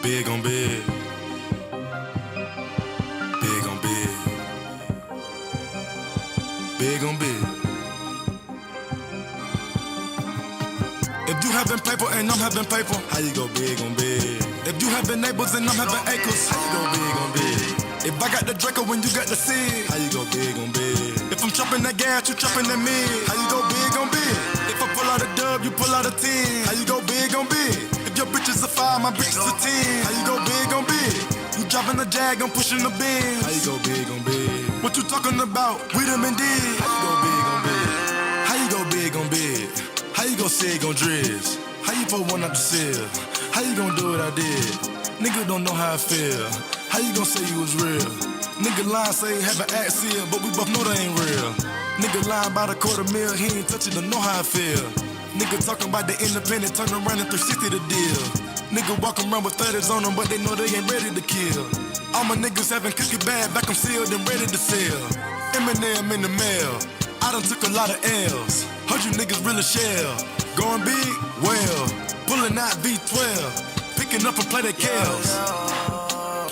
Big on big. Big on big. Big on big. If you having paper and I'm having paper, how you go big on big? If you having neighbors and I'm having acres, how you go big on big? If I got the Draco when you got the seed, how you go big on big? If I'm chopping that gas, you chopping that mid, how you go big on big? If I pull out a dub, you pull out a 10, how you go big on big? If your bitch is a 5, my bitch is a 10, how you go big on big? You dropping the Jag, I'm pushing the Benz, how you go big on big? What you talking about? We them indeed, how you go big on big? How you go big on big? How you gon' say it gon' drizz? How you put one up the seal? How you gon' do what I did? Nigga don't know how I feel. How you gon' say you was real? Nigga lying say he have an accent, but we both know they ain't real. Nigga lying about $250,000, he ain't touch it, don't know how I feel. Nigga talking about the independent, turn around and 360 the deal. Nigga walk around with 30s on them, but they know they ain't ready to kill. All my niggas having cookie bag, back I'm sealed and ready to sell. Eminem in the mail. I done took a lot of L's. Heard you niggas really shell. Going big? Well. Pulling out V12. Picking up and play the Kels.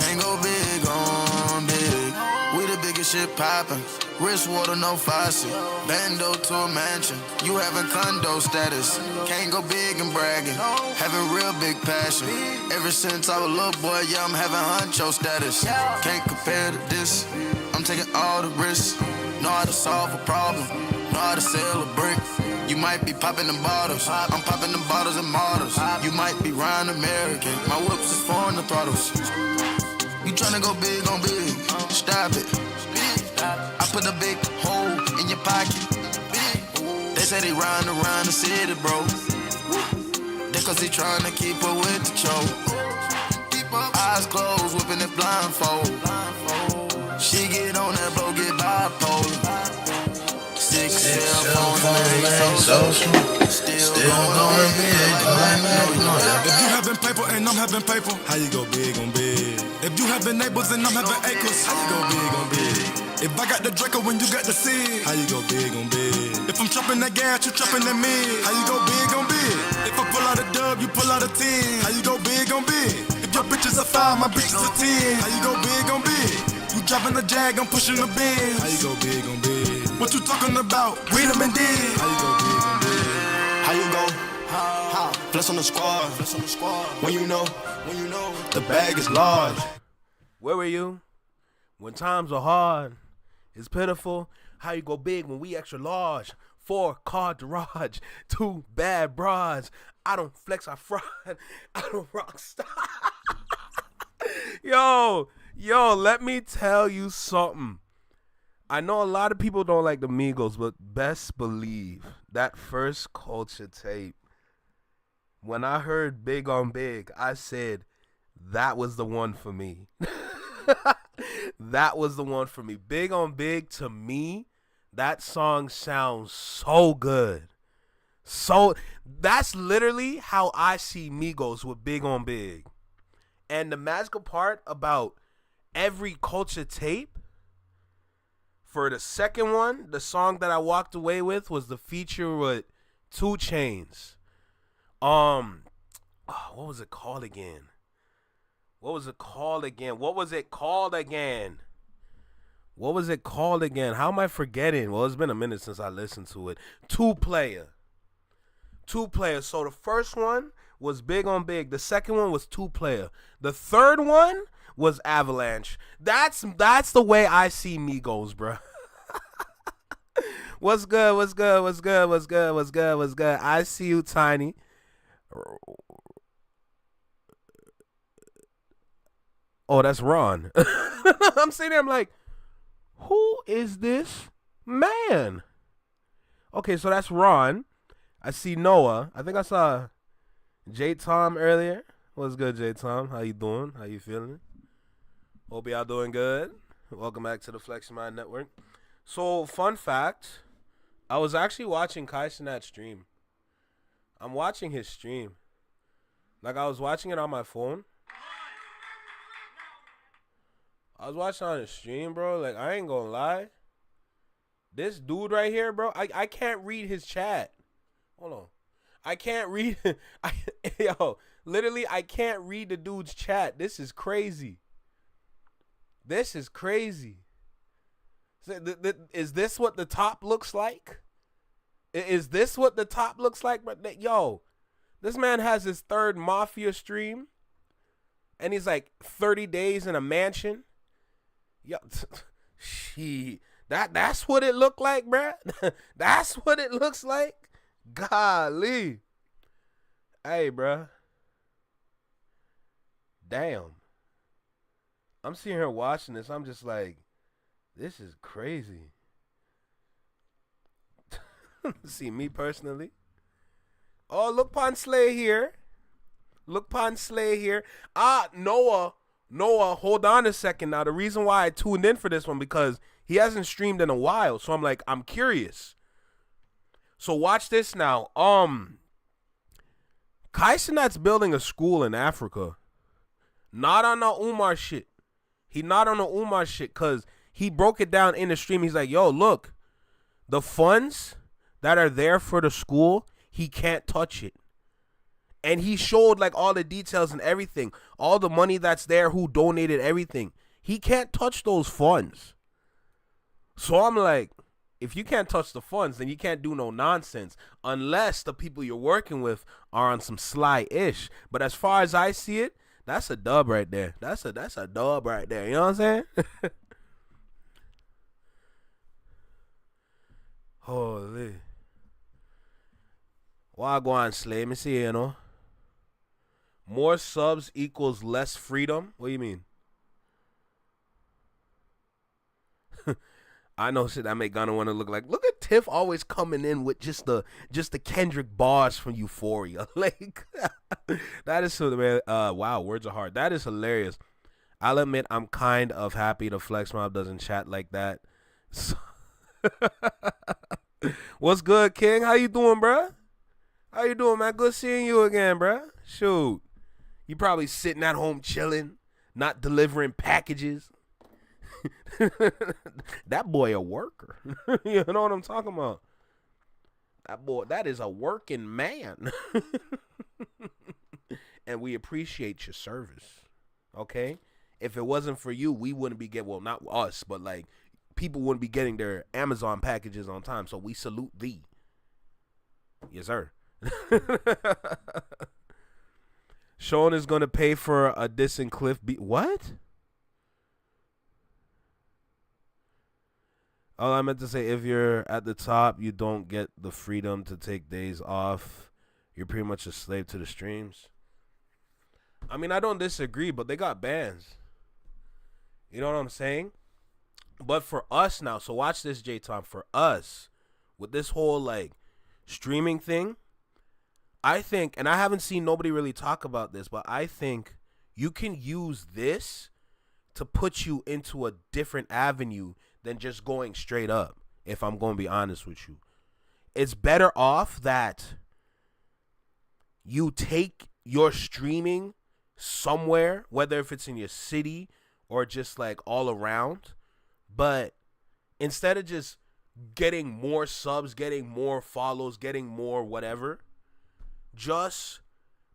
Can't go big on big. We the biggest shit poppin'. Wrist water, no faucet. Bando to a mansion. You having condo status. Can't go big and bragging. Having real big passion. Ever since I was a little boy, yeah, I'm having honcho status. Can't compare to this. I'm taking all the risks. Know how to solve a problem, know how to sell a brick. You might be popping them bottles, I'm popping them bottles and models. You might be Ryan American, my whoops is foreign the throttles. You tryna go big on big, stop it. I put a big hole in your pocket. They say they riding around the city, bro. They cause they tryna keep up with the show. Eyes closed, whipping it blindfold. She get on that blow, get bipolar. 6 cell phones, still going big. If you having paper and I'm having paper, how you go big on big? If you having neighbors and I'm having acres, how you go big on big? If I got the Draco when you got the seed, how you go big on big? If I'm chopping that gas, you chopping that mid, how you go big on big? If I pull out a dub, you pull out a 10, how you go big on big? If your bitch is a 5, my bitch is a 10, how you go big on big? You dropping the Jag, I'm pushing the Benz. How you go big on big? What you talking about? We them indeed. How you go big on big? How you go? Flex on the squad. When you know the bag is large. Where were you when times are hard? It's pitiful. How you go big when we extra large? 4-car garage, 2 bad bras. I don't flex, I fraud. I don't rock star. Yo, let me tell you something. I know a lot of people don't like the Migos, but best believe that first Culture tape, when I heard Big on Big, I said, that was the one for me. That was the one for me. Big on Big, to me, that song sounds so good. So that's literally how I see Migos with Big on Big. And the magical part about every Culture tape, for the second one, the song that I walked away with was the feature with 2 Chainz. What was it called again? How am I forgetting? Well, it's been a minute since I listened to it. 2Player. So the first one was Big on Big. The second one was 2Player. The third one was Avalanche. That's the way I see Migos, bro. What's good? I see you, Tiny. Oh, that's Ron. I'm sitting there, I'm like, who is this man? Okay, so that's Ron. I see Noah. I think I saw J Tom earlier. What's good, J Tom? How you doing? How you feeling? Hope y'all doing good. Welcome back to the Flex Your Mind Network. So, fun fact, I was actually watching Kai Cenat stream. I'm watching his stream. Like, I was watching it on my phone. I was watching on the stream, bro. Like, I ain't gonna lie. This dude right here, bro, I can't read his chat. Hold on. I can't read. Yo, Literally, I can't read the dude's chat. This is crazy. This is crazy. Is this what the top looks like? Is this what the top looks like? But yo, this man has his third Mafia stream, and he's like 30 days in a mansion. Yo, that's what it looked like, bruh. That's what it looks like. Golly. Hey, bruh. Damn. I'm sitting here watching this. I'm just like, this is crazy. See, me personally. Oh, look, Pon Slay here. Look, Pon Slay here. Noah, hold on a second. Now, the reason why I tuned in for this one, because he hasn't streamed in a while. So I'm like, I'm curious. So watch this now. Kaisenat's building a school in Africa. Not on the Umar shit. He not on the Umar shit, because he broke it down in the stream. He's like, yo, look, the funds that are there for the school, he can't touch it. And he showed like all the details and everything. All the money that's there, who donated everything. He can't touch those funds. So I'm like, if you can't touch the funds, then you can't do no nonsense. Unless the people you're working with are on some sly-ish. But as far as I see it, that's a dub right there. That's a dub right there. You know what I'm saying? Holy. Wagwan Slay. Let me see, you know. More subs equals less freedom? What do you mean? I know shit that make Ghana want to look like. Look at Tiff always coming in with just the Kendrick bars from Euphoria. Like that is so man. Wow, words are hard. That is hilarious. I'll admit I'm kind of happy the Flex Mob doesn't chat like that. So what's good, King? How you doing, bruh? How you doing, man? Good seeing you again, bruh. Shoot. You probably sitting at home chilling, not delivering packages. That boy a worker. You know what I'm talking about? That boy, that is a working man. And we appreciate your service. Okay? If it wasn't for you, we wouldn't be getting, well, not us, but like people wouldn't be getting their Amazon packages on time. So we salute thee. Yes, sir. Sean is going to pay for a dissing Cliff beat. What? Oh, I meant to say, if you're at the top, you don't get the freedom to take days off. You're pretty much a slave to the streams. I mean, I don't disagree, but they got bans. You know what I'm saying? But for us now, so watch this, J-Tom. For us, with this whole, like, streaming thing, I think, and I haven't seen nobody really talk about this, but I think you can use this to put you into a different avenue than just going straight up, if I'm going to be honest with you. It's better off that you take your streaming somewhere, whether if it's in your city or just like all around, but instead of just getting more subs, getting more follows, getting more whatever, just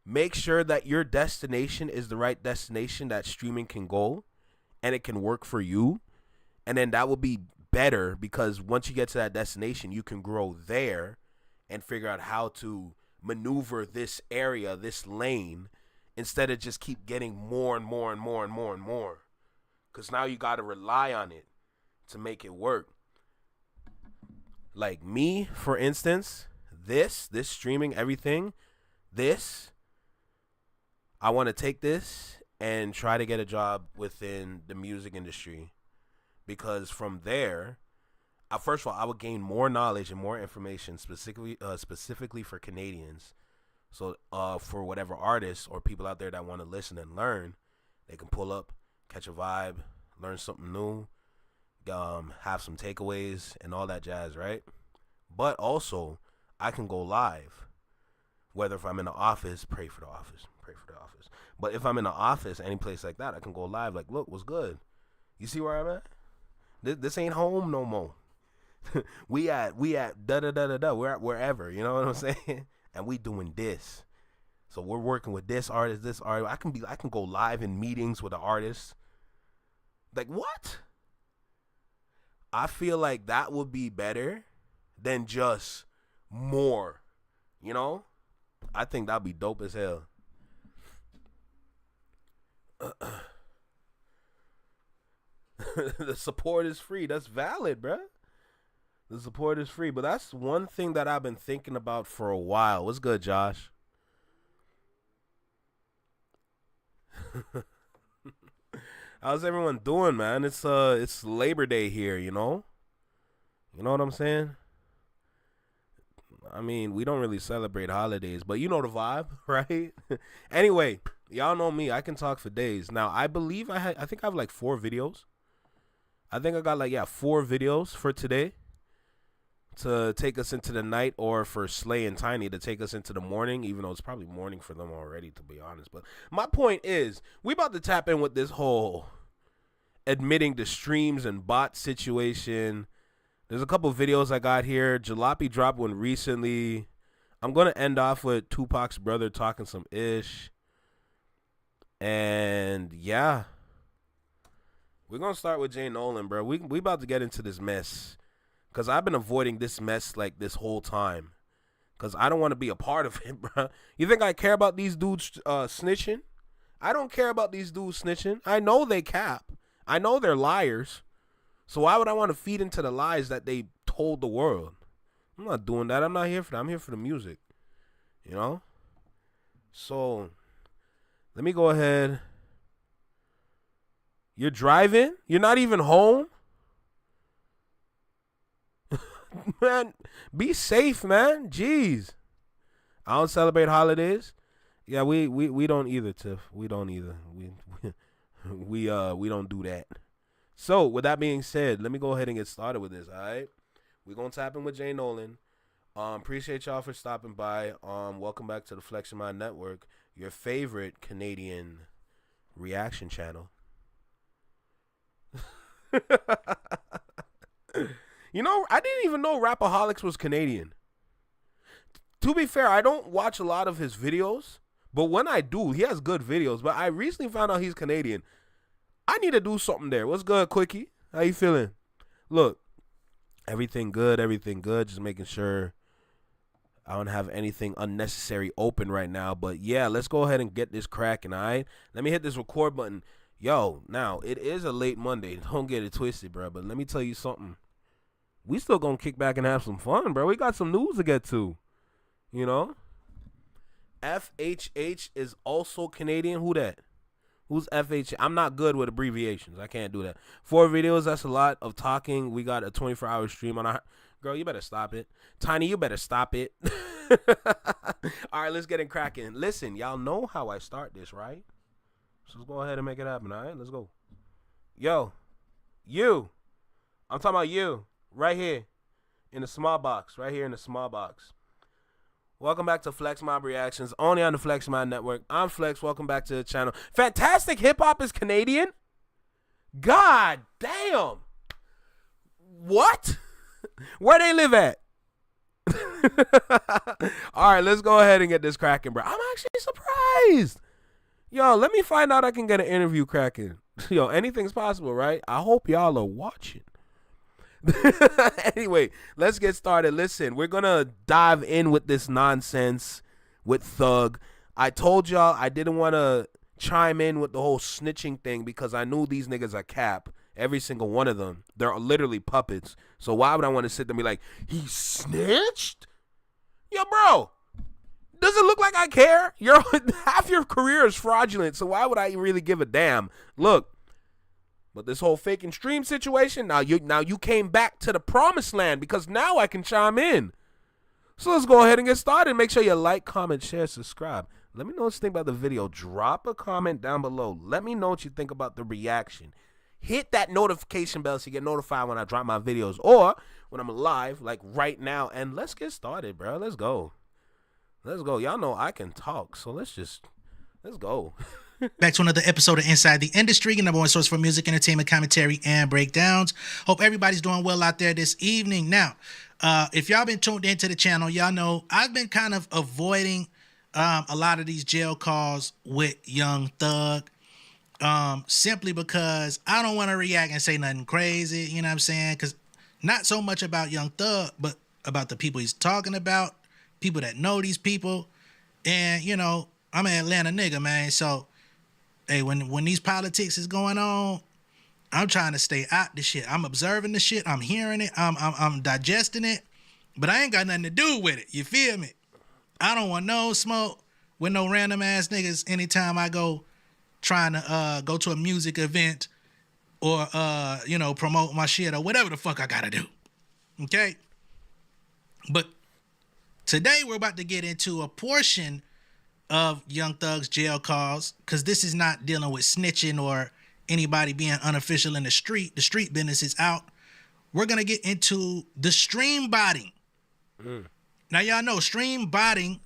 make sure that your destination is the right destination that streaming can go and it can work for you. And then that will be better, because once you get to that destination, you can grow there and figure out how to maneuver this area, this lane, instead of just keep getting more and more and more and more and more. Because now you got to rely on it to make it work. Like me, for instance, this streaming, everything, I want to take this and try to get a job within the music industry. Because from there, first of all, I would gain more knowledge and more information specifically for Canadians. So for whatever artists or people out there that want to listen and learn, they can pull up, catch a vibe, learn something new, have some takeaways and all that jazz, right? But also, I can go live. Whether if I'm in the office, pray for the office. But if I'm in the office, any place like that, I can go live. Like, look, what's good? You see where I'm at? This ain't home no more. we at da da da da da. We're at wherever, you know what I'm saying? And we doing this. So we're working with this artist, this artist. I can go live in meetings with the artist. Like what? I feel like that would be better than just more. You know? I think that'd be dope as hell. The support is free. That's valid, bruh. The support is free. But that's one thing that I've been thinking about for a while. What's good, Josh? How's everyone doing, man? It's Labor Day here, you know? You know what I'm saying? I mean, we don't really celebrate holidays, but you know the vibe, right? Anyway, y'all know me. I can talk for days. Now, I believe I think I have like 4 videos. I think I got like 4 videos for today to take us into the night, or for Slay and Tiny to take us into the morning, even though it's probably morning for them already, to be honest. But my point is, we about to tap in with this whole admitting the streams and bot situation. There's a couple videos I got here. Jalopy dropped one recently. I'm going to end off with Tupac's brother talking some ish. And yeah, we're going to start with Jay Nolan, bro. We about to get into this mess. Because I've been avoiding this mess like this whole time. Because I don't want to be a part of it, bro. You think I care about these dudes snitching? I don't care about these dudes snitching. I know they cap. I know they're liars. So why would I want to feed into the lies that they told the world? I'm not doing that. I'm not here for that. I'm here for the music. You know? So, let me go ahead. You're driving? You're not even home? Man, be safe, man. Jeez. I don't celebrate holidays. Yeah, we don't either, Tiff. We don't either. We don't do that. So, with that being said, let me go ahead and get started with this, all right? We're going to tap in with Jay Nolan. Appreciate y'all for stopping by. Welcome back to the Flex Your Mind Network, your favorite Canadian reaction channel. You know, I didn't even know Rapaholics was Canadian. To be fair, I don't watch a lot of his videos, but when I do, he has good videos. But I recently found out he's Canadian. I need to do something there. What's good, Quickie? How you feeling? Look, everything good, just making sure I don't have anything unnecessary open right now. But yeah, let's go ahead and get this cracking, all right? Let me hit this record button. Yo, now, it is a late Monday. Don't get it twisted, bro. But let me tell you something. We still gonna kick back and have some fun, bro. We got some news to get to, you know? FHH is also Canadian. Who that? Who's FHH? I'm not good with abbreviations. I can't do that. 4 videos, that's a lot of talking. We got a 24-hour stream on our... Girl, you better stop it. Tiny, you better stop it. All right, let's get it cracking. Listen, y'all know how I start this, right? So let's go ahead and make it happen, all right? Let's go. Yo, you. I'm talking about you. Right here in the small box. Right here in the small box. Welcome back to Flex Mob Reactions, only on the Flex Mob Network. I'm Flex. Welcome back to the channel. Fantastic Hip Hop is Canadian? God damn. What? Where they live at? All right, let's go ahead and get this cracking, bro. I'm actually surprised. Yo, let me find out I can get an interview cracking. Yo, anything's possible, right? I hope y'all are watching. Anyway, let's get started. Listen, we're gonna dive in with this nonsense with Thug. I told y'all I didn't want to chime in with the whole snitching thing because I knew these niggas are cap. Every single one of them. They're literally puppets. So why would I want to sit there and be like, he snitched? Yo, bro, does it look like I care? Half your career is fraudulent, so why would I really give a damn? Look. But this whole fake and stream situation, now you came back to the promised land because now I can chime in. So let's go ahead and get started. Make sure you like, comment, share, subscribe. Let me know what you think about the video. Drop a comment down below. Let me know what you think about the reaction. Hit that notification bell so you get notified when I drop my videos or when I'm live, like right now. And let's get started, bro. Let's go. Let's go. Y'all know I can talk, so let's go. Back to another episode of Inside the Industry, your number one source for music, entertainment, commentary, and breakdowns. Hope everybody's doing well out there this evening. Now, if y'all been tuned into the channel, y'all know I've been kind of avoiding a lot of these jail calls with Young Thug, simply because I don't want to react and say nothing crazy, you know what I'm saying? Because not so much about Young Thug, but about the people he's talking about, people that know these people. And, you know, I'm an Atlanta nigga, man. So, hey, when these politics is going on, I'm trying to stay out the shit. I'm observing the shit. I'm hearing it. I'm digesting it. But I ain't got nothing to do with it. You feel me? I don't want no smoke with no random ass niggas anytime I go trying to go to a music event or you know, promote my shit or whatever the fuck I gotta do. Okay? But today we're about to get into a portion of Young Thug's jail calls, because this is not dealing with snitching or anybody being unofficial in the street. The street business is out. We're gonna get into the stream botting. Now y'all know stream botting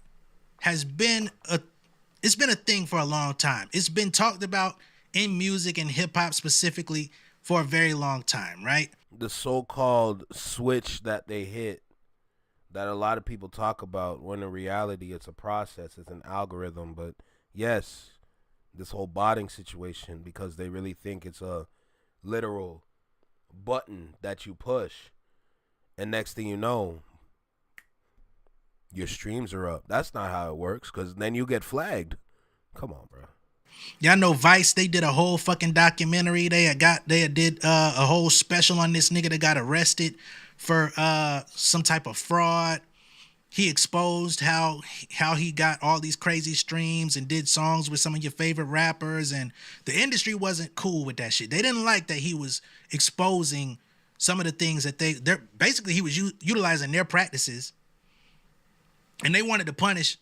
has been a thing for a long time. It's been talked about in music and hip hop specifically for a very long time, right? The so-called switch that they hit, that a lot of people talk about, when in reality it's a process, it's an algorithm. But yes, this whole botting situation, because they really think it's a literal button that you push, and next thing you know, your streams are up. That's not how it works, because then you get flagged. Come on, bro. Y'all know Vice, they did a whole fucking documentary. They did a whole special on this nigga that got arrested for some type of fraud. He exposed how he got all these crazy streams and did songs with some of your favorite rappers, and the industry wasn't cool with that shit. They didn't like that he was exposing some of the things that they're basically, he was utilizing their practices, and they wanted to punish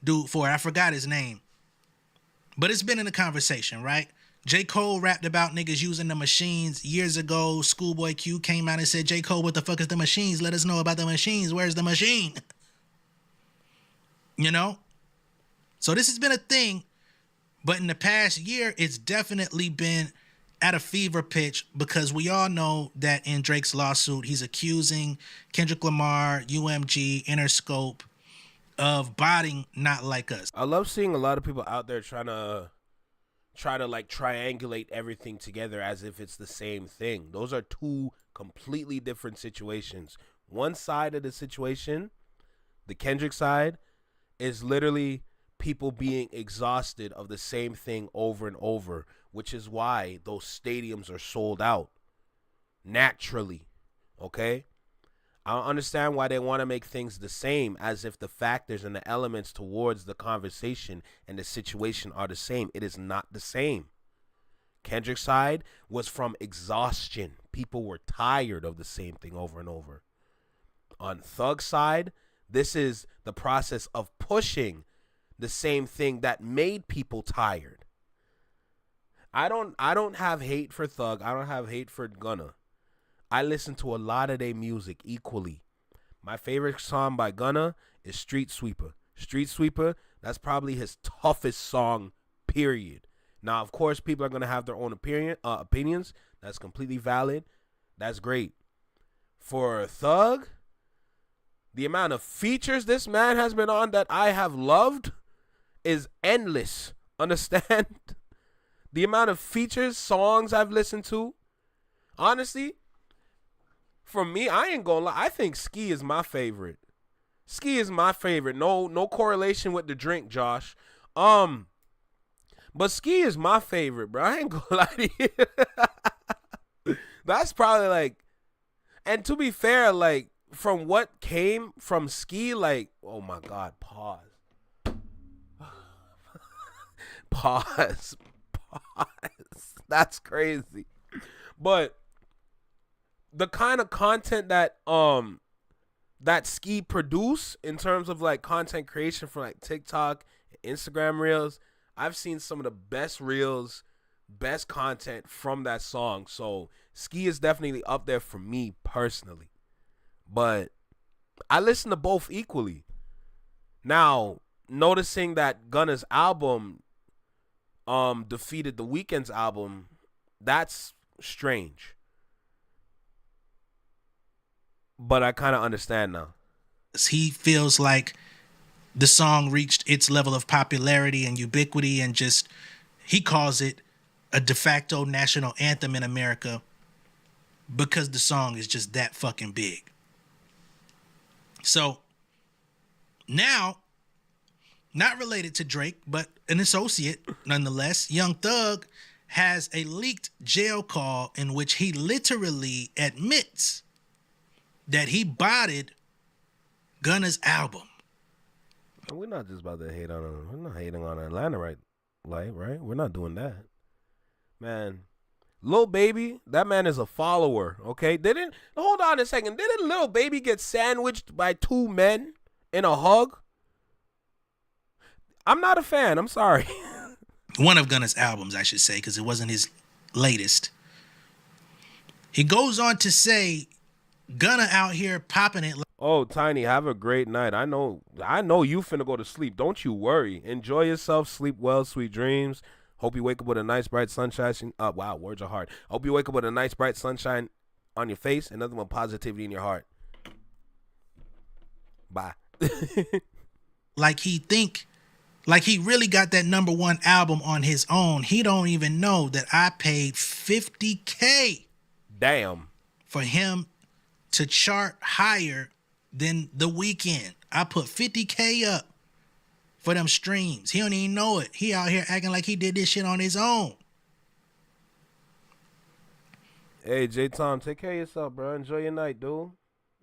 dude for it. I forgot his name. But it's been in the conversation, right? J. Cole rapped about niggas using the machines years ago. Schoolboy Q came out and said, J. Cole, what the fuck is the machines? Let us know about the machines. Where's the machine? You know? So this has been a thing, but in the past year, it's definitely been at a fever pitch, because we all know that in Drake's lawsuit, he's accusing Kendrick Lamar, UMG, Interscope of botting Not Like Us. I love seeing a lot of people out there trying to like triangulate everything together as if it's the same thing. Those are two completely different situations. One side of the situation, the Kendrick side, is literally people being exhausted of the same thing over and over, which is why those stadiums are sold out naturally. Okay? I don't understand why they want to make things the same, as if the factors and the elements towards the conversation and the situation are the same. It is not the same. Kendrick's side was from exhaustion. People were tired of the same thing over and over. On Thug's side, this is the process of pushing the same thing that made people tired. I don't have hate for Thug. I don't have hate for Gunna. I listen to a lot of their music equally. My favorite song by Gunna is Street Sweeper. Street Sweeper, that's probably his toughest song, period. Now, of course, people are going to have their own opinions. That's completely valid. That's great. For Thug, the amount of features this man has been on that I have loved is endless. Understand? The amount of features, songs I've listened to. Honestly, for me, I ain't gonna lie, I think Ski is my favorite. Ski is my favorite. No correlation with the drink, Josh. But Ski is my favorite, bro. I ain't gonna lie to you. That's probably like, and to be fair, like, from what came from Ski, like, oh my God, pause. Pause. That's crazy. But the kind of content that that Ski produce in terms of like content creation for like TikTok and Instagram reels, I've seen some of the best reels, best content from that song. So Ski is definitely up there for me personally. But I listen to both equally. Now, noticing that Gunna's album defeated The Weeknd's album, that's strange. But I kind of understand now. He feels like the song reached its level of popularity and ubiquity, and just he calls it a de facto national anthem in America because the song is just that fucking big. So now, not related to Drake, but an associate nonetheless, Young Thug has a leaked jail call in which he literally admits that he botted Gunna's album. We're not just about to hate on him. We're not hating on Atlanta, right? We're not doing that. Man, Lil Baby, that man is a follower, okay? Hold on a second. Didn't Lil Baby get sandwiched by two men in a hug? I'm not a fan. I'm sorry. One of Gunna's albums, I should say, because it wasn't his latest. He goes on to say, Gunna out here popping it. Oh, Tiny, have a great night. I know you finna go to sleep. Don't you worry. Enjoy yourself. Sleep well. Sweet dreams. Hope you wake up with a nice bright sunshine. Wow, words are hard. Hope you wake up with a nice bright sunshine on your face and nothing but positivity in your heart. Bye. Like he really got that number one album on his own. He don't even know that I paid $50K. Damn. For him to chart higher than The Weeknd. I put $50K up for them streams. He don't even know it. He out here acting like he did this shit on his own. Hey, J Tom, take care of yourself, bro. Enjoy your night, dude.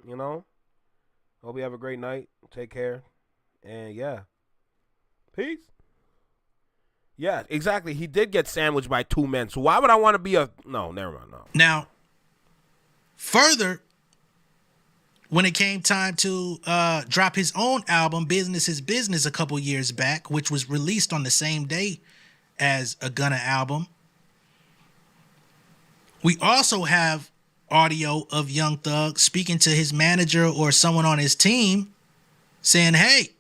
You know? Hope you have a great night. Take care. And yeah. Peace. Yeah, exactly. He did get sandwiched by two men. So why would I want to be No, never mind. No. Now, further, when it came time to drop his own album, Business is Business, a couple years back, which was released on the same day as a Gunna album, we also have audio of Young Thug speaking to his manager or someone on his team saying, hey,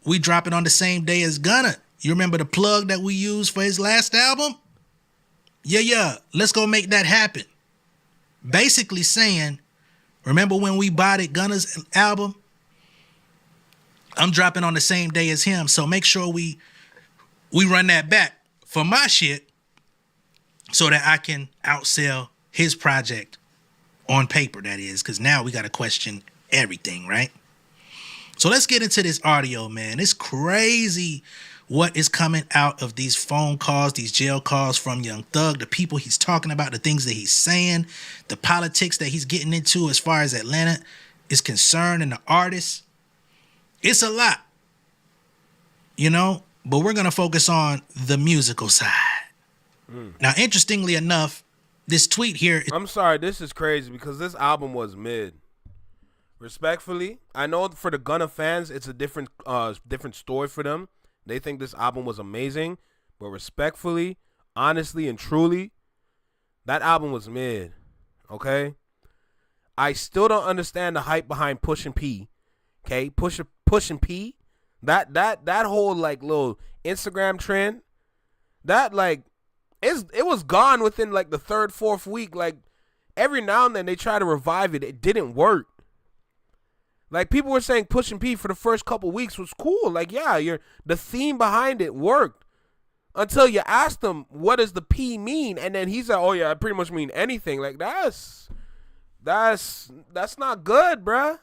we drop it on the same day as Gunna. You remember the plug that we used for his last album? Yeah, let's go make that happen. Basically saying, remember when we botted Gunna's album? I'm dropping on the same day as him, so make sure we run that back for my shit so that I can outsell his project on paper, that is, because now we got to question everything, right? So let's get into this audio, man. It's crazy what is coming out of these phone calls, these jail calls from Young Thug, the people he's talking about, the things that he's saying, the politics that he's getting into as far as Atlanta is concerned and the artists. It's a lot, you know, but we're going to focus on the musical side. Now, interestingly enough, this tweet here. I'm sorry, this is crazy because this album was mid. Respectfully, I know for the Gunna fans, it's a different story for them. They think this album was amazing, but respectfully, honestly, and truly, that album was mid. Okay, I still don't understand the hype behind Pushin P. Okay, Pushin P. That whole like little Instagram trend, that like it was gone within like the third, fourth week. Like every now and then they try to revive it. It didn't work. Like, people were saying Pushin P for the first couple weeks was cool. Like, yeah, the theme behind it worked. Until you asked him, what does the P mean? And then he said, oh, yeah, I pretty much mean anything. Like, that's not good, bruh.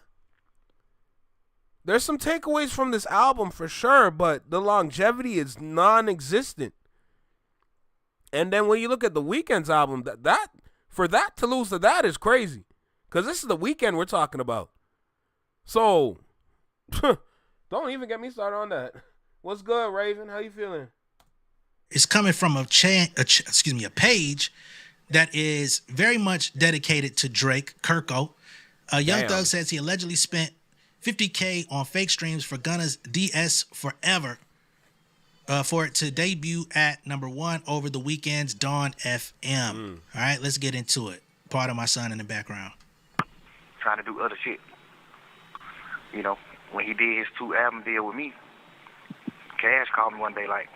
There's some takeaways from this album for sure, but the longevity is non-existent. And then when you look at the Weeknd's album, that for that to lose to that is crazy. Because this is the Weeknd we're talking about. So, don't even get me started on that. What's good, Raven? How you feeling? It's coming from a page that is very much dedicated to Drake, Kirko. Young Thug says he allegedly spent $50K on fake streams for Gunna's DS Forever for it to debut at number 1 over the Weeknd's Dawn FM. All right, let's get into it. Part of my son in the background. Trying to do other shit. You know, when he did his 2 album deal with me, Cash called me one day like,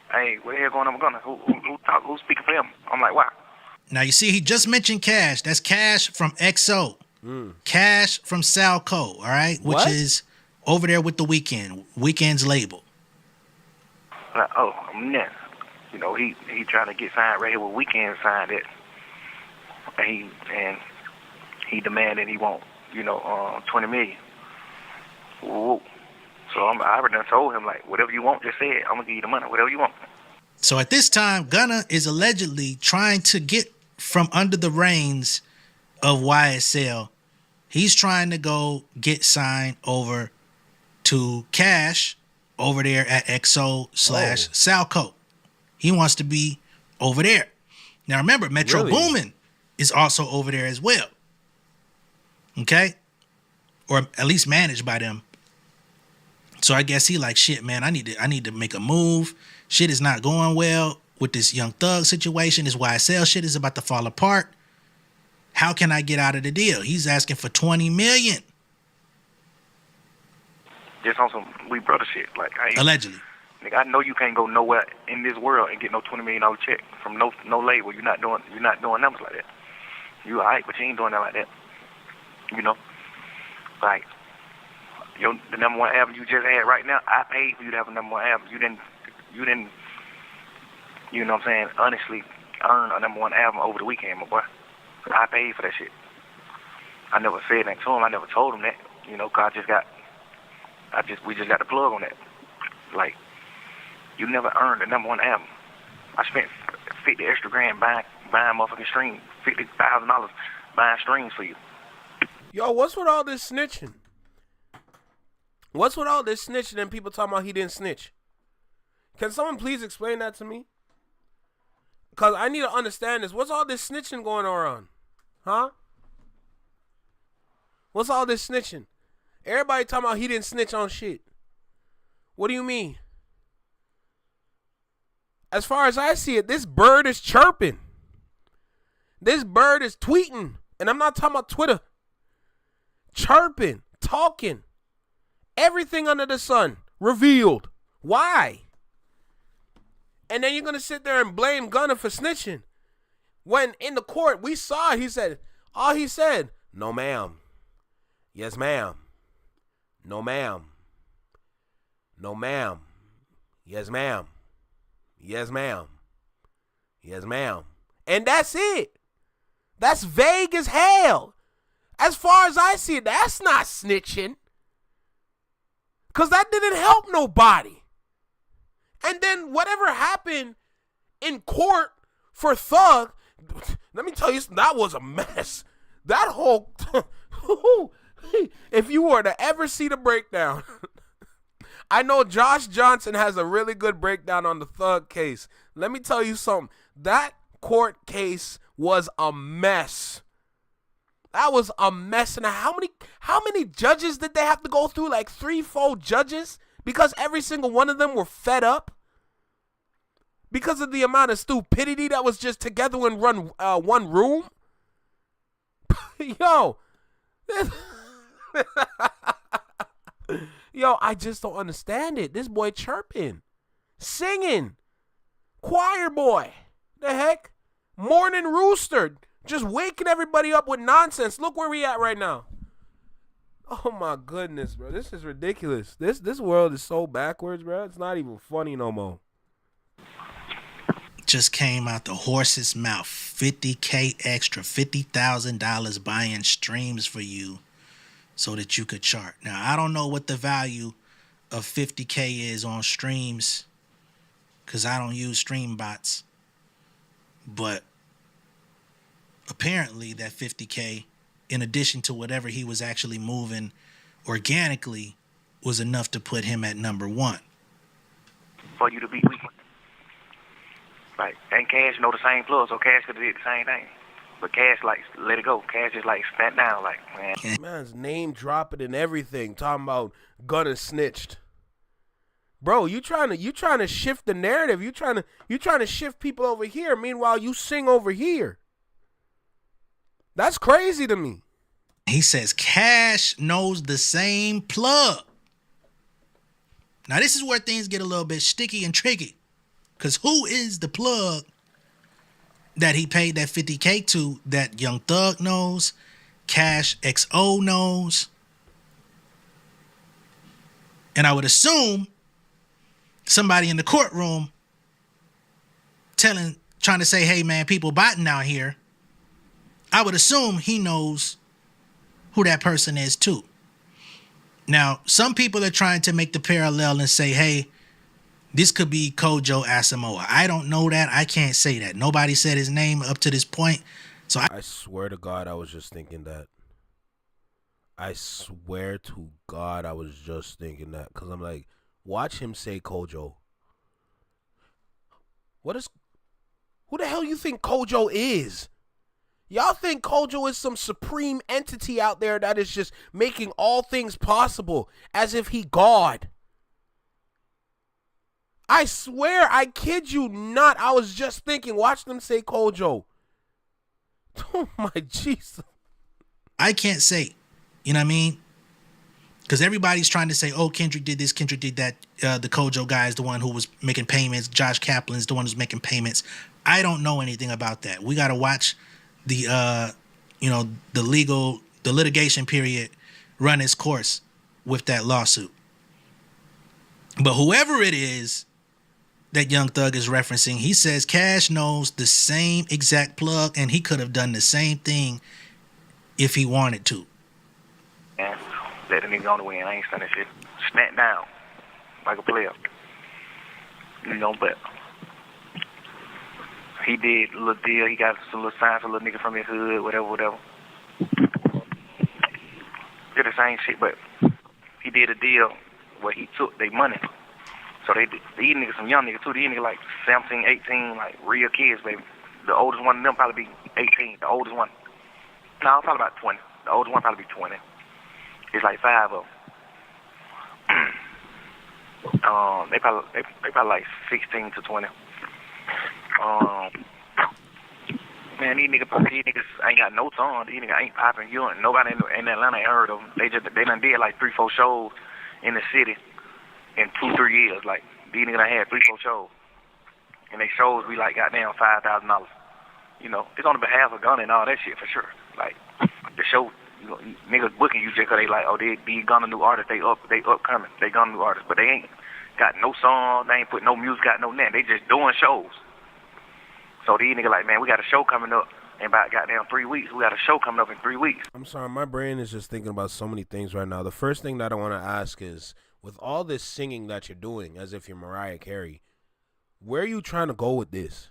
hey, what the hell going on with Gunna? Who's speaking for him? I'm like, wow. Now, you see, he just mentioned Cash. That's Cash from XO. Cash from Salco, all right? Which is over there with the Weeknd's label. Like, oh, nah. You know, he trying to get signed right here with Weeknd signed it. And he demanded he want, you know, $20 million. Whoa. So I already done told him, like, whatever you want, just say it. I'm going to give you the money, whatever you want. So at this time, Gunna is allegedly trying to get from under the reins of YSL. He's trying to go get signed over to Cash over there at XO/Salco. He wants to be over there. Now remember, Metro Really? Boomin is also over there as well. Okay? Or at least managed by them. So I guess he like, shit, man, I need to make a move. Shit is not going well with this Young Thug situation. This YSL shit is about to fall apart. How can I get out of the deal? He's asking for $20 million. Just on some we brother shit. Like, Allegedly. Nigga, I know you can't go nowhere in this world and get no $20 million check from no label. You're not doing numbers like that. You alright, but you ain't doing that like that. You know? Like, the number one album you just had right now, I paid for you to have a number one album. You didn't, you know what I'm saying, honestly earn a number one album over the weekend, my boy. I paid for that shit. I never said that to him. I never told him that. You know, cause we just got the plug on that. Like, you never earned a number one album. I spent $50 extra grand buying motherfucking streams, $50,000 buying streams for you. Yo, what's with all this snitching? What's with all this snitching and people talking about he didn't snitch? Can someone please explain that to me? Because I need to understand this. What's all this snitching going on? Huh? What's all this snitching? Everybody talking about he didn't snitch on shit. What do you mean? As far as I see it, this bird is chirping. This bird is tweeting. And I'm not talking about Twitter. Chirping, talking. Everything under the sun revealed. Why? And then you're going to sit there and blame Gunna for snitching. When in the court, we saw it. He said, no ma'am. Yes ma'am. No ma'am. No ma'am. Yes ma'am. Yes ma'am. Yes ma'am. And that's it. That's vague as hell. As far as I see it, that's not snitching. Because that didn't help nobody. And then whatever happened in court for Thug, let me tell you, that was a mess. That whole, if you were to ever see the breakdown, I know Josh Johnson has a really good breakdown on the Thug case. Let me tell you something. That court case was a mess. That was a mess. And how many judges did they have to go through? Like 3-4 judges? Because every single one of them were fed up? Because of the amount of stupidity that was just together in one room? Yo. Yo, I just don't understand it. This boy chirping. Singing. Choir boy. The heck? Morning rooster. Just waking everybody up with nonsense. Look where we at right now. Oh my goodness, bro. This is ridiculous. This world is so backwards, bro. It's not even funny no more. Just came out the horse's mouth. $50K extra, $50,000 buying streams for you so that you could chart. Now, I don't know what the value of $50K is on streams because I don't use stream bots. But apparently that $50K, in addition to whatever he was actually moving organically, was enough to put him at number one. For you to be weak. Like, and Cash know the same plug, so Cash could have did the same thing. But Cash, like, let it go. Cash just, like, stand down, like, man. Man's name dropping and everything, talking about Gunna snitched. Bro, you trying to shift the narrative. You trying to shift people over here. Meanwhile, you sing over here. That's crazy to me. He says Cash knows the same plug. Now, this is where things get a little bit sticky and tricky. Because who is the plug that he paid that $50K to that Young Thug knows, Cash XO knows? And I would assume somebody in the courtroom trying to say, hey man, people botting out here. I would assume he knows who that person is too. Now, some people are trying to make the parallel and say, hey, this could be Kojo Asamoah. I don't know that. I can't say that. Nobody said his name up to this point. So I swear to God, I was just thinking that. I swear to God, I was just thinking that. Because I'm like, watch him say Kojo. Who the hell you think Kojo is? Y'all think Kojo is some supreme entity out there that is just making all things possible as if he God. I swear, I kid you not. I was just thinking, watch them say Kojo. Oh my Jesus. I can't say, you know what I mean? Because everybody's trying to say, oh, Kendrick did this, Kendrick did that. The Kojo guy is the one who was making payments. Josh Kaplan's the one who's making payments. I don't know anything about that. We got to watch the litigation period run its course with that lawsuit. But whoever it is that Young Thug is referencing, he says Cash knows the same exact plug, and he could have done the same thing if he wanted to. And let the nigga on the win. I ain't saying that shit. Snap down like a player. You know, but he did a little deal. He got some little signs for a little nigga from his hood, whatever. Did the same shit, but he did a deal where he took their money. So these niggas, some young niggas too. These niggas like 17, 18, like real kids, baby. The oldest one of them probably be 18. The oldest one, no, probably about 20. The oldest one probably be 20. It's like 5 of them. They probably like 16 to 20. Man, these niggas ain't got no song. These niggas ain't popping. Nobody in Atlanta ain't heard of them. They done did like 3-4 shows in the city in 2-3 years. Like, these niggas done had 3-4 shows. And they shows be like goddamn $5,000. You know, it's on the behalf of Gunna and all that shit for sure. Like, the show, you know, niggas booking you just because they like, oh, they Gunna new artists, they upcoming. They Gunna new artists. But they ain't got no song, they ain't put no music out, no nothing. They just doing shows. So these niggas like, man, we got a show coming up in about goddamn 3 weeks. We got a show coming up in 3 weeks. I'm sorry, my brain is just thinking about so many things right now. The first thing that I want to ask is, with all this singing that you're doing, as if you're Mariah Carey, where are you trying to go with this?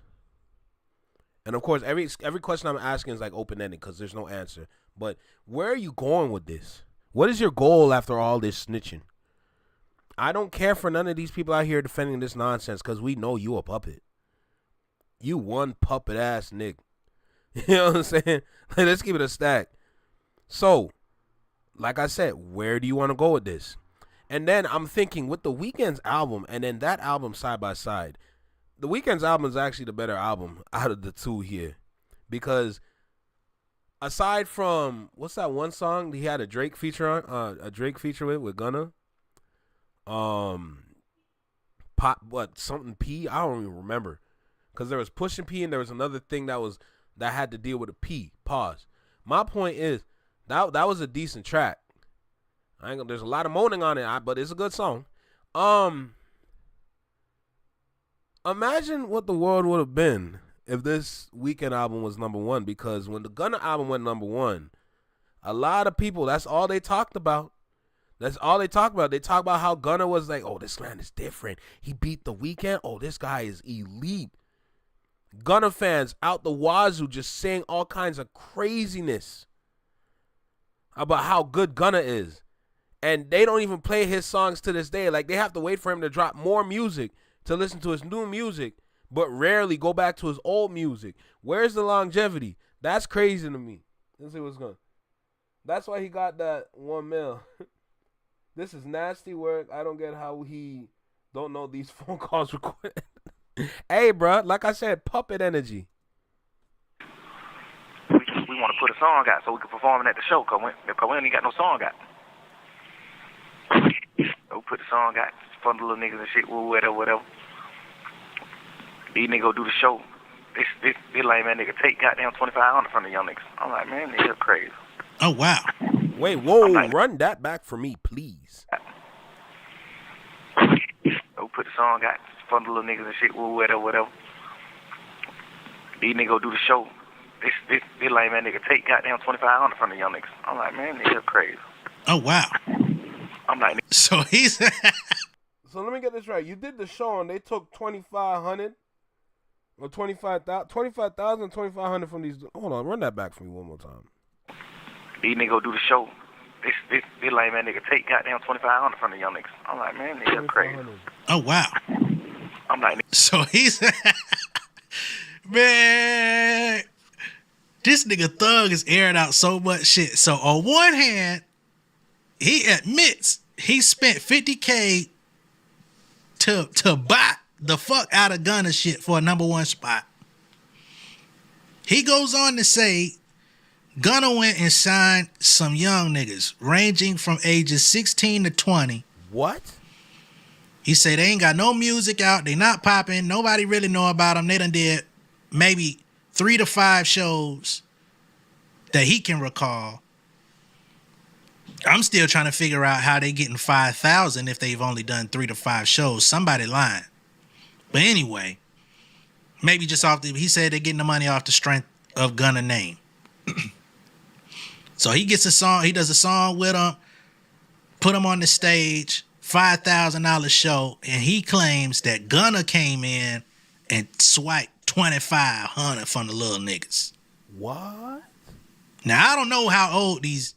And of course, every question I'm asking is like open-ended because there's no answer. But where are you going with this? What is your goal after all this snitching? I don't care for none of these people out here defending this nonsense because we know you a puppet. You one puppet ass nigga. You know what I'm saying? Like, let's keep it a stack. So, like I said, where do you want to go with this? And then I'm thinking with the Weeknd's album and then that album side by side, the Weeknd's album is actually the better album out of the two here. Because aside from, what's that one song he had a Drake feature on? A Drake feature with Gunna? Something P? I don't even remember. Because there was Pushin' P and there was another thing that had to deal with a P. Pause. My point is, that was a decent track. There's a lot of moaning on it, but it's a good song. Imagine what the world would have been if this Weeknd album was number one. Because when the Gunna album went number one, a lot of people, that's all they talked about. That's all they talk about. They talk about how Gunna was like, oh, this man is different. He beat the Weeknd. Oh, this guy is elite. Gunna fans out the wazoo just saying all kinds of craziness about how good Gunna is. And they don't even play his songs to this day. Like, they have to wait for him to drop more music to listen to his new music, but rarely go back to his old music. Where's the longevity? That's crazy to me. Let's see what's going on. That's why he got that 1 mil. This is nasty work. I don't get how he don't know these phone calls recorded. Hey, bro, like I said, puppet energy. We want to put a song out so we can perform it at the show, because we ain't got no song out. So we put the song out, fun the little niggas and shit, whatever. These niggas go do the show. This lame man nigga take goddamn $2,500 from the young niggas. I'm like, man, they're crazy. Oh, wow. Wait, whoa, like, run that back for me, please. put the song out for the little niggas and shit, whatever. These niggas go do the show. This lame man nigga take goddamn $2,500 from the young niggas. I'm like, man, nigga crazy. Oh wow. I'm like, So he's So let me get this right. You did the show and they took 2,500 or 25,000, 2,500 from these. Hold on, run that back for me one more time. these niggas go do the show. This lame man nigga take goddamn $2,500 from the young niggas. I'm like, man, nigga crazy. oh wow. I'm like, So he's man. This nigga Thug is airing out so much shit. So on one hand, he admits he spent $50K to buy the fuck out of Gunna shit for a #1 spot. He goes on to say Gunna went and signed some young niggas ranging from ages 16 to 20. What? He said they ain't got no music out. They not popping. Nobody really know about them. They done did maybe 3 to 5 shows that he can recall. I'm still trying to figure out how they getting 5,000 if they've only done 3 to 5 shows. Somebody lying. But anyway, maybe just he said they're getting the money off the strength of Gunna name. So he gets a song, he does a song with him, put him on the stage, $5,000 show, and he claims that Gunna came in and swiped $2,500 from the little niggas. What? Now I don't know how old these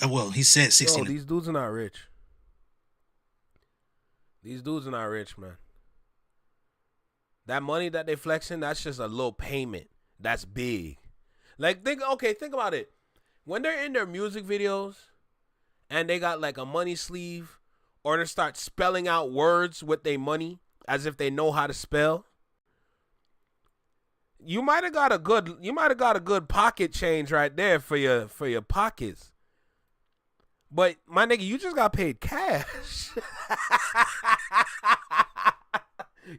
well, he said 16. Yo, these dudes are not rich. These dudes are not rich, man. That money that they flexing, that's just a little payment. That's big. Like, think about it. When they're in their music videos and they got like a money sleeve or they start spelling out words with their money as if they know how to spell, you might have got a good pocket change right there for your pockets. But my nigga, you just got paid cash.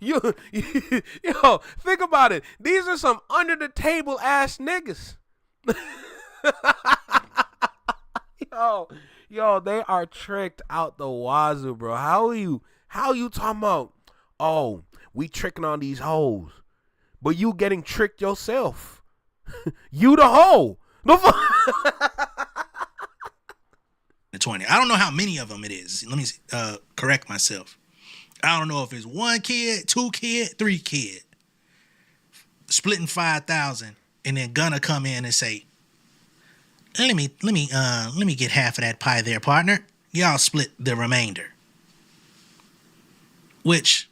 Yo, think about it. These are some under the table ass niggas. Yo, they are tricked out the wazoo, bro. How you talking about? Oh, we tricking on these hoes, but you getting tricked yourself. You the hoe. No. 20. I don't know how many of them it is. Let me correct myself. I don't know if it's 1 kid, 2 kid, 3 kid. Splitting 5,000 and then Gunna come in and say, let me get half of that pie there, partner. Y'all split the remainder. Which,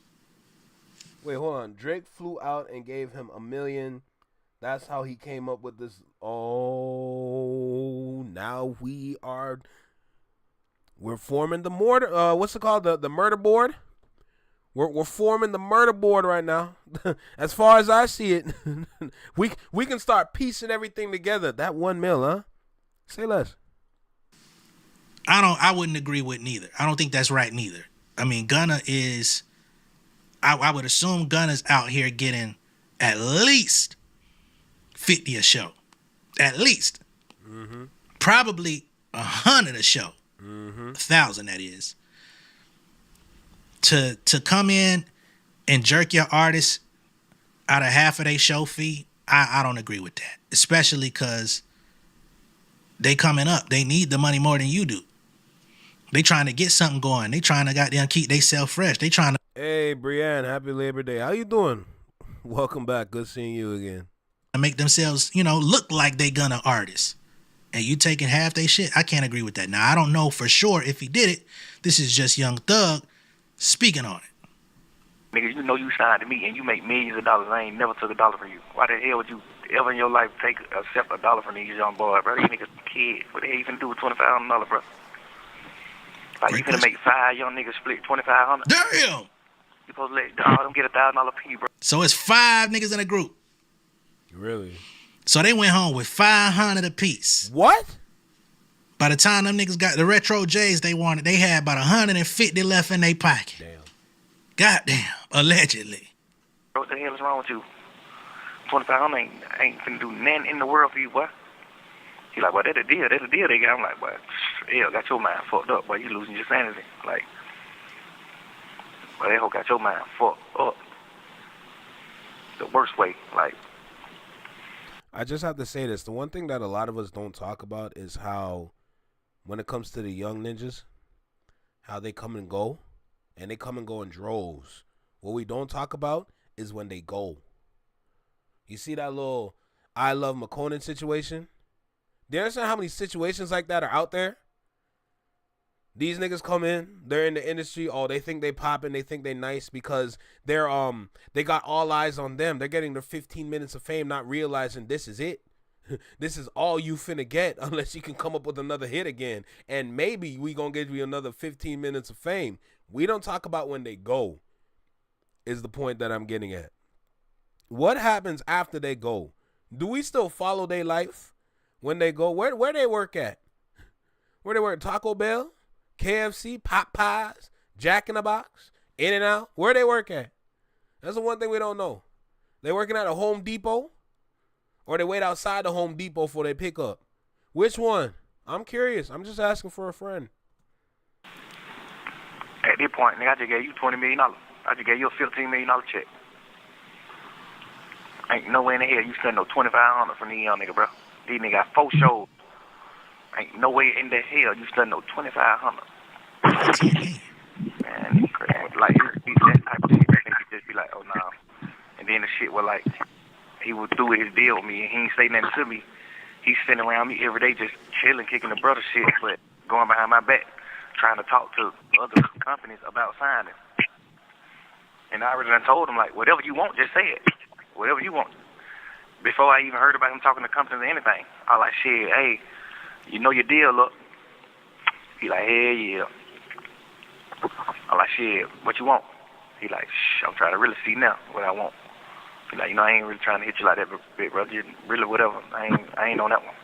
wait, hold on. Drake flew out and gave him $1 million. That's how he came up with this. Oh, now we're forming the murder. What's it called? The murder board. We're forming the murder board right now. As far as I see it, we can start piecing everything together. That $1 million, huh? Say less. I wouldn't agree with neither. I don't think that's right neither. I mean, Gunna is. I would assume Gunna's out here getting at least 50 a show, at least. Mm-hmm. Probably 100 a show. Mm-hmm. 1,000, that is. To come in and jerk your artists out of half of their show fee, I don't agree with that. Especially because they coming up. They need the money more than you do. They trying to get something going. They trying to goddamn keep they self fresh. They trying to. Hey, Brianne, happy Labor Day. How you doing? Welcome back. Good seeing you again. Make themselves, look like they Gunna artists. And you taking half they shit, I can't agree with that. Now, I don't know for sure if he did it. This is just Young Thug speaking on it. nigga, you know you signed to me and you make millions of dollars. I ain't never took $1 from you. Why the hell would you ever in your life accept $1 from these young boys, bro? These niggas kids. What the hell you finna do with $25,000, bro? Like, you finna make 5 young niggas split $2,500? Damn! You supposed to let them get $1,000 fee, bro. So it's 5 niggas in a group. Really? So they went home with $500 apiece. What? By the time them niggas got the retro J's they wanted, they had about 150 left in their pocket. Damn. Goddamn. Allegedly. What the hell is wrong with you? $2,500 ain't finna do nothing in the world for you, boy. He like, well, that's a deal. That's a deal they got. I'm like, boy, hell, got your mind fucked up, boy. You losing your sanity. Like, But that hoe got your mind fucked up. The worst way, like. I just have to say this. The one thing that a lot of us don't talk about is how, when it comes to the young ninjas, how they come and go, and they come and go in droves. What we don't talk about is when they go. You see that little I Love McConan situation? Do you understand how many situations like that are out there? These niggas come in, they're in the industry, they think they popping, they think they nice because they're they got all eyes on them. They're getting their 15 minutes of fame, not realizing this is it. This is all you finna get unless you can come up with another hit again. And maybe we gonna give you another 15 minutes of fame. We don't talk about when they go, is the point that I'm getting at. What happens after they go? Do we still follow their life when they go? Where they work at? Where they work? Taco Bell? KFC, Popeyes, Jack in the Box, In-N-Out. Where they work at? That's the one thing we don't know. They working at a Home Depot, or they wait outside the Home Depot for their pickup. Which one? I'm curious. I'm just asking for a friend. At this point, nigga, I just gave you $20 million. I just gave you a $15 million check. Ain't no way in the hell you spend no $2,500 from these young nigga, bro. These niggas got 4 shows. Ain't no way in the hell you spend no $2,500. Man, you crazy. Like, it be that type of shit. Nigga just be like, oh, no. And then the shit was like, he would do his deal with me, and he ain't say nothing to me. He's sitting around me every day just chilling, kicking the brother shit, but going behind my back, trying to talk to other companies about signing. And I already done told him, like, whatever you want, just say it. Whatever you want. Before I even heard about him talking to companies or anything, I like, shit, hey, you know your deal, look. He like, hell yeah. I like, shit, what you want? He like, shh, I'm trying to really see now what I want. He like, you know, I ain't really trying to hit you like that, big brother. You really whatever. I ain't on that one.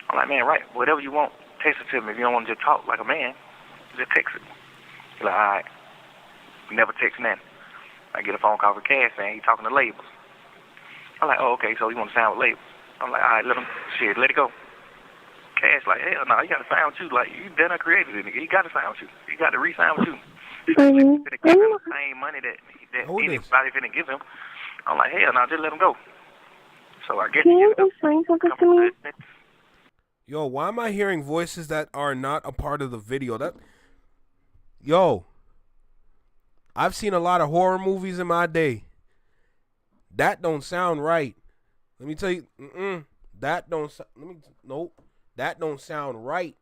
I'm like, man, right, whatever you want, text it to me. If you don't want to just talk like a man, just text it. He like, all right. Never text nothing. I get a phone call from Cass saying he talking to labels. I'm like, oh, okay, so you want to sign with labels. I'm like, all right, let it go. Cash like, hell no, you got to sign with you. Like, you done created it, nigga. He got to sign with you. He got to re-sign with you. Finna give him the same money that anybody finna give him. I'm like, hell no, just let him go. So I guess can you explain something to me? Yo, why am I hearing voices that are not a part of the video? I've seen a lot of horror movies in my day. That don't sound right. Let me tell you, that don't sound right.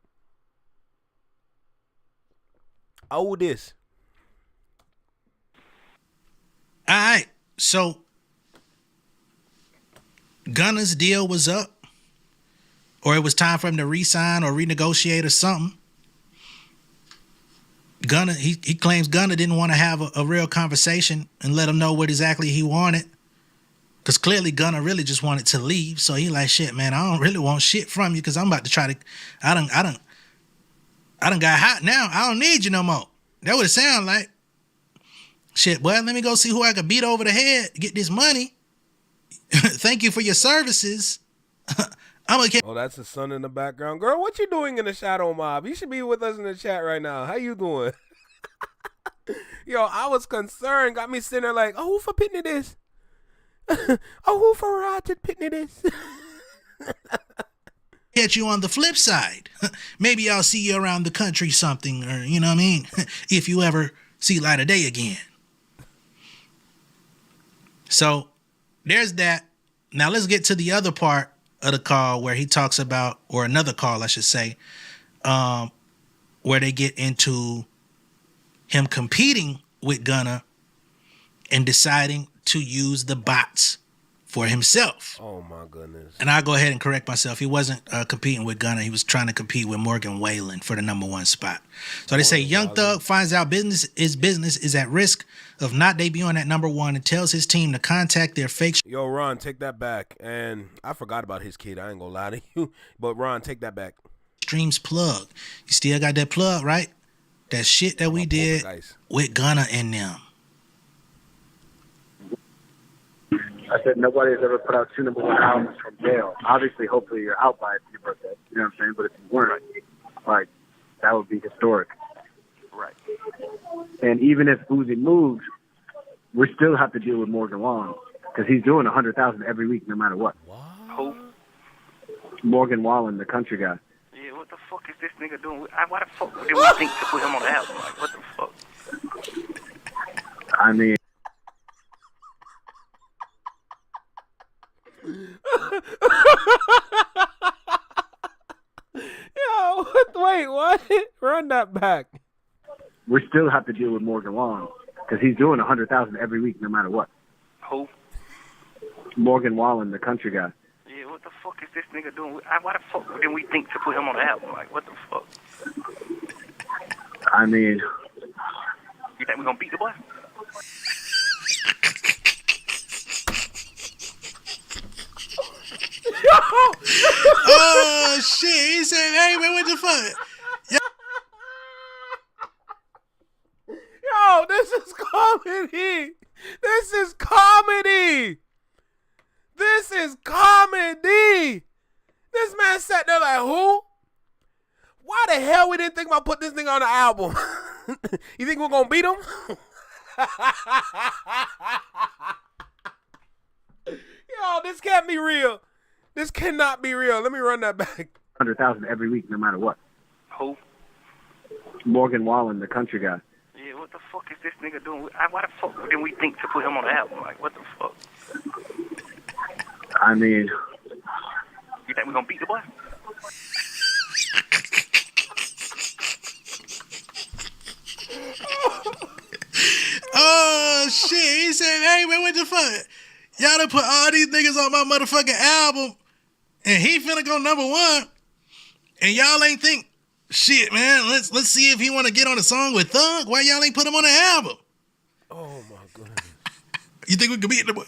Oh, this. All right, so Gunna's deal was up, or it was time for him to re-sign or renegotiate or something. Gunna, he claims Gunna didn't want to have a real conversation and let him know what exactly he wanted. Because clearly Gunna really just wanted to leave. So he like, shit, man, I don't really want shit from you because I'm about to try to, I done got hot now. I don't need you no more. That would it sound like. Shit, boy, let me go see who I could beat over the head, get this money. Thank you for your services. Oh, that's the son in the background. Girl, what you doing in the Shadow Mob? You should be with us in the chat right now. How you doing? Yo, I was concerned. Got me sitting there like, oh, who for Pitney this? Oh, who for Roger Pitney this? Get you on the flip side. Maybe I'll see you around the country something, or you know what I mean? If you ever see light of day again. So there's that. Now let's get to the other part of the call where he talks about, or another call, I should say, where they get into him competing with Gunna and deciding to use the bots for himself. Oh my goodness. And I'll go ahead and correct myself. He wasn't competing with Gunna. He was trying to compete with Morgan Wallen for the #1 spot. So they say Young Thug finds out business is at risk of not debuting at #1 and tells his team to contact their fake. Yo, Ron, take that back. And I forgot about his kid. I ain't gonna lie to you. But Ron, take that back. Streams plug. You still got that plug, right? That shit that we did with Gunna and them. I said nobody has ever put out 2 #1 albums from jail. Obviously, hopefully you're out by your birthday. You know what I'm saying? But if you weren't, like, that would be historic. Right. And even if Uzi moves, we still have to deal with Morgan Wallen because he's doing 100,000 every week, no matter what. Who? Morgan Wallen, the country guy. Yeah, what the fuck is this nigga doing? Why the fuck did we think to put him on the album? Like, what the fuck? I mean, Yo, wait, what? Run that back. we still have to deal with Morgan Wallen because he's doing 100,000 every week, no matter what. Who? Morgan Wallen, the country guy. Yeah, what the fuck is this nigga doing? Why the fuck did we think to put him on the album? Like, what the fuck? I mean, You think we gonna beat the boy? Oh shit! He said, "Hey man, what the fuck?" Yo, this is comedy. This is comedy. This is comedy. This man sat there like, who? Why the hell we didn't think about putting this nigga on the album? You think we're gonna beat him? Yo, this can't be real. This cannot be real. Let me run that back. 100,000 every week, no matter what. Who? Morgan Wallen, the country guy. Yeah, what the fuck is this nigga doing? Why the fuck did we think to put him on the album? Like, what the fuck? I mean, You think we gonna beat the boy? Oh shit! He said, "Hey man, what the fuck? Y'all done put all these niggas on my motherfucking album, and he finna go #1, and y'all ain't think shit, man. Let's see if he want to get on a song with Thug. Why y'all ain't put him on the album? Oh my goodness. You think we can beat the boy?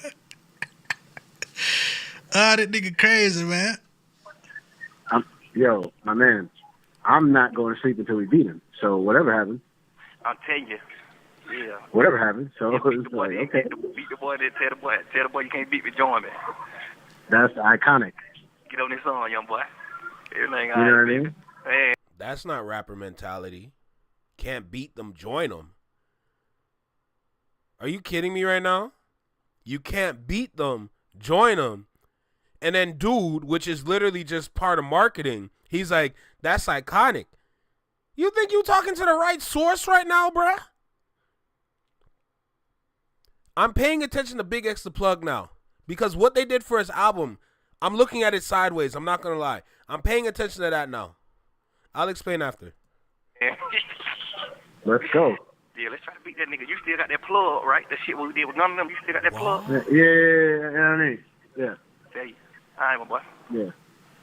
Ah, that nigga crazy, man. yo, my man, I'm not going to sleep until we beat him. So whatever happens, I'll tell you. Yeah. whatever happens. So Beat the it's boy, like, okay, beat the boy, then tell the boy you can't beat me, join me. that's iconic. Get on this song, young boy. Everything You know what I mean? Hey, That's not rapper mentality. Can't beat them, join them. Are you kidding me right now? You can't beat them, join them. And then dude, which is literally just part of marketing, he's like, that's iconic. You think you talking to the right source right now, bruh? I'm paying attention to Big X the Plug now. Because what they did for his album, I'm looking at it sideways. I'm not going to lie. I'm paying attention to that now. I'll explain after. Let's go. yeah, let's try to beat that nigga. You still got that plug, right? That shit what we did with none of them. You still got that plug? Yeah, you know what I mean? Yeah, Tell you. All right, my boy. yeah.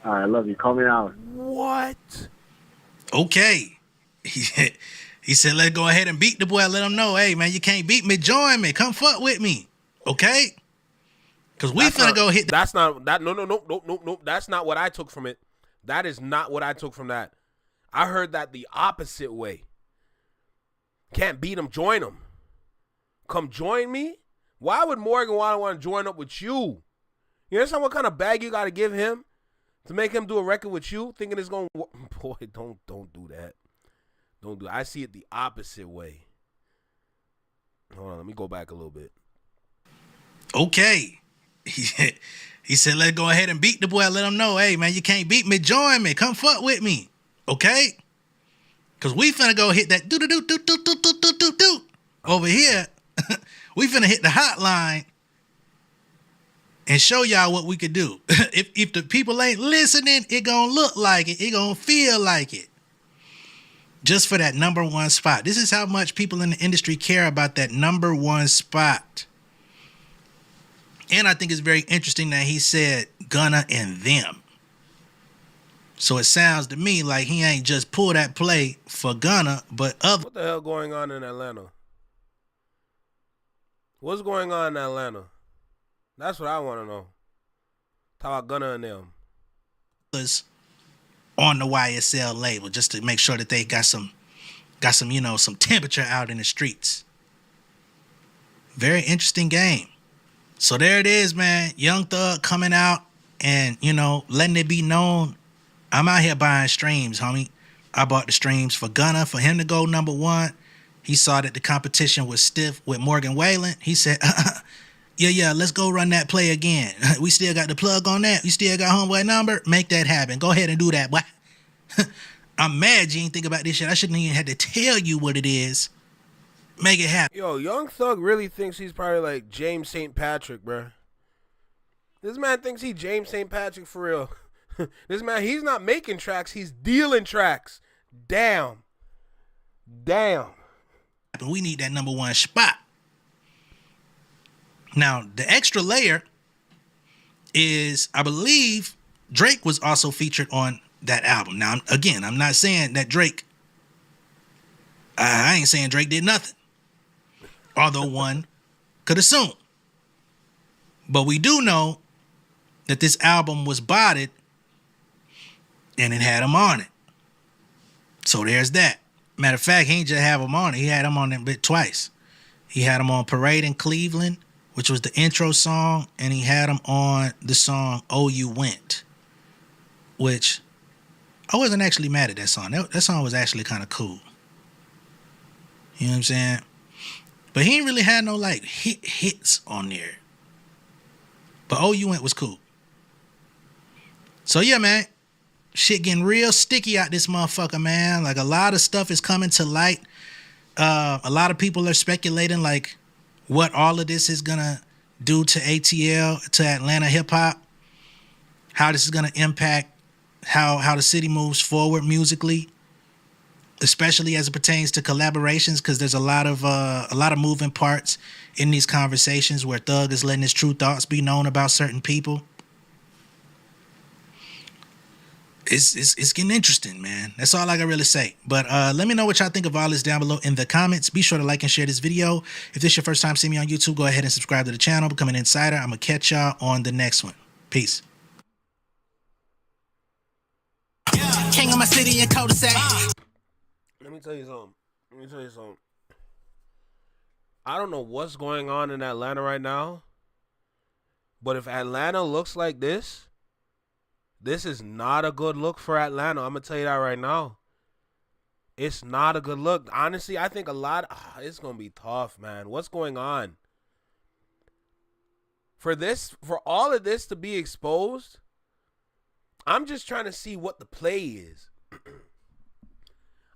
All right, I love you. Call me an hour. What? Okay. He said, let's go ahead and beat the boy. Let him know, hey, man, you can't beat me. Join me. Come fuck with me. Okay? Because we finna go hit That's not, that. No. That's not what I took from it. That is not what I took from that. I heard that the opposite way. Can't beat him, join him. Come join me? Why would Morgan want to join up with you? You understand what kind of bag you got to give him to make him do a record with you, thinking it's going to work? Boy, don't do that. Don't do it. I see it the opposite way. Hold on, let me go back a little bit. Okay. He said, let's go ahead and beat the boy. Let him know, hey, man, you can't beat me. Join me. Come fuck with me. Okay? Because we finna go hit that do over here. We finna hit the hotline and show y'all what we could do. If the people ain't listening, it gonna look like it. It gonna feel like it. Just for that #1 spot. This is how much people in the industry care about that #1 spot. And I think it's very interesting that he said Gunna and them. So it sounds to me like he ain't just pull that play for Gunna, but other. What the hell going on in Atlanta? What's going on in Atlanta? That's what I want to know. Talk about Gunna and them. On the YSL label, just to make sure that they got some, some temperature out in the streets. Very interesting game. So there it is, man. Young Thug coming out and, letting it be known. I'm out here buying streams, homie. I bought the streams for Gunna for him to go number one. He saw that the competition was stiff with Morgan Wallen. He said, yeah, let's go run that play again. We still got the plug on that. You still got Homeboy number? Make that happen. Go ahead and do that, boy. I'm mad you ain't think about this shit. I shouldn't even have to tell you what it is. Make it happen. Yo, Young Thug really thinks he's probably like James St. Patrick, bruh. This man thinks he James St. Patrick for real. This man, he's not making tracks. He's dealing tracks. Damn. We need that number one spot. Now, the extra layer is, I believe, Drake was also featured on that album. Now, again, I'm not saying that Drake, I ain't saying Drake did nothing. Although one could assume. But we do know that this album was botted and it had him on it. So there's that. Matter of fact, he ain't just have him on it. He had him on that bit twice. He had him on Parade in Cleveland, which was the intro song, and he had him on the song Oh You Went, which I wasn't actually mad at that song. That song was actually kind of cool. You know what I'm saying? But he ain't really had no like hits on there. But Oh You Went was cool. So yeah, man. Shit getting real sticky out this motherfucker, man. Like a lot of stuff is coming to light. A lot of people are speculating like what all of this is gonna do to ATL, to Atlanta hip hop. How this is gonna impact how the city moves forward musically, especially as it pertains to collaborations, because there's a lot of moving parts in these conversations where Thug is letting his true thoughts be known about certain people. It's getting interesting, man. That's all I can really say. But let me know what y'all think of all this down below in the comments. Be sure to like and share this video. If this is your first time seeing me on YouTube, go ahead and subscribe to the channel. Become an insider. I'm going to catch y'all on the next one. Peace. King of my city and cul-de-sac. Let me tell you something. I don't know what's going on in Atlanta right now, but if Atlanta looks like this is not a good look for Atlanta. I'm going to tell you that right now. It's not a good look. Honestly, I think it's going to be tough, man. What's going on? For all of this to be exposed, I'm just trying to see what the play is.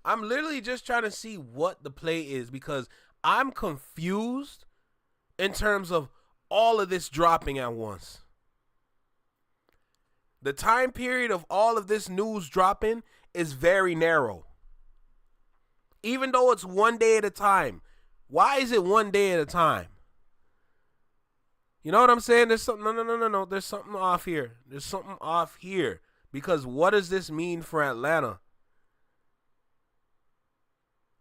I'm literally just trying to see what the play is because I'm confused in terms of all of this dropping at once. The time period of all of this news dropping is very narrow. Even though it's one day at a time. Why is it one day at a time? You know what I'm saying? There's something, no. There's something off here. There's something off here. Because what does this mean for Atlanta?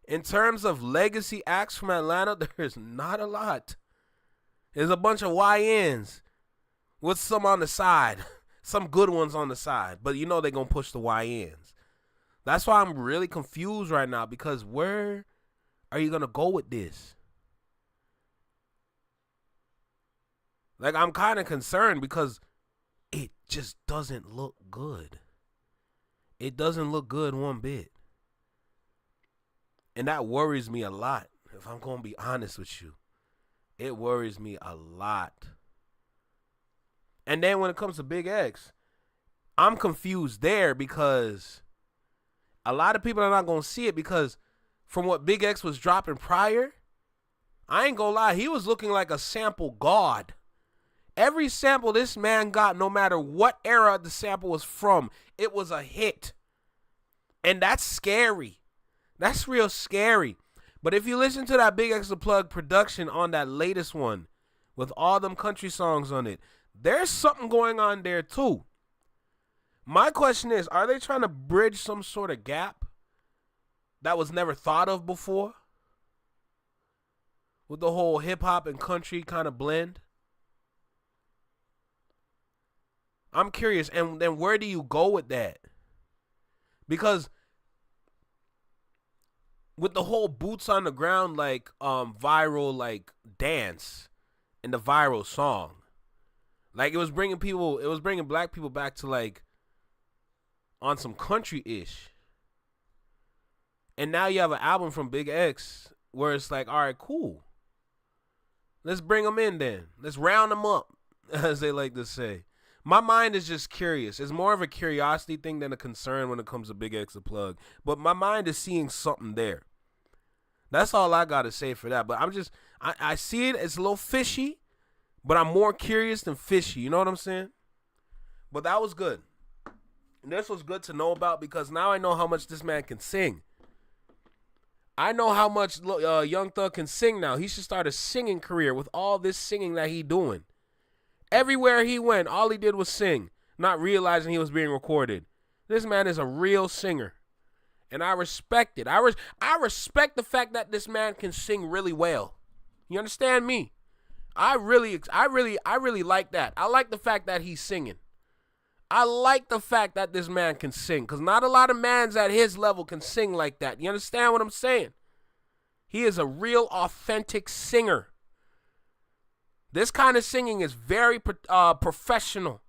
In terms of legacy acts from Atlanta, there's not a lot. There's a bunch of YNs with some on the side. Some good ones on the side. But you know they're going to push the YNs. That's why I'm really confused right now. Because where are you going to go with this? Like, I'm kind of concerned because it just doesn't look good. It doesn't look good one bit. And that worries me a lot. If I'm going to be honest with you. It worries me a lot. And then when it comes to Big X, I'm confused there because a lot of people are not going to see it because from what Big X was dropping prior, I ain't going to lie, he was looking like a sample god. Every sample this man got, no matter what era the sample was from, it was a hit. And that's scary. That's real scary. But if you listen to that Big X The Plug production on that latest one with all them country songs on it, there's something going on there too. My question is, are they trying to bridge some sort of gap that was never thought of before? With the whole hip hop and country kind of blend? I'm curious. And then where do you go with that? Because with the whole boots on the ground, like viral, like dance and the viral song, like it was bringing black people back to like on some country-ish. And now you have an album from Big X where it's like, all right, cool. Let's bring them in then. Let's round them up, as they like to say. My mind is just curious. It's more of a curiosity thing than a concern when it comes to Big X the Plug. But my mind is seeing something there. That's all I got to say for that. But I see it. It's a little fishy, but I'm more curious than fishy. You know what I'm saying? But that was good. And this was good to know about because now I know how much this man can sing. I know how much Young Thug can sing now. He should start a singing career with all this singing that he doing. Everywhere he went, all he did was sing, not realizing he was being recorded. This man is a real singer. And I respect it. I respect the fact that this man can sing really well. You understand me? I really like that. I like the fact that he's singing. I like the fact that this man can sing, because not a lot of mans at his level can sing like that. You understand what I'm saying? He is a real authentic singer. This kind of singing is very professional.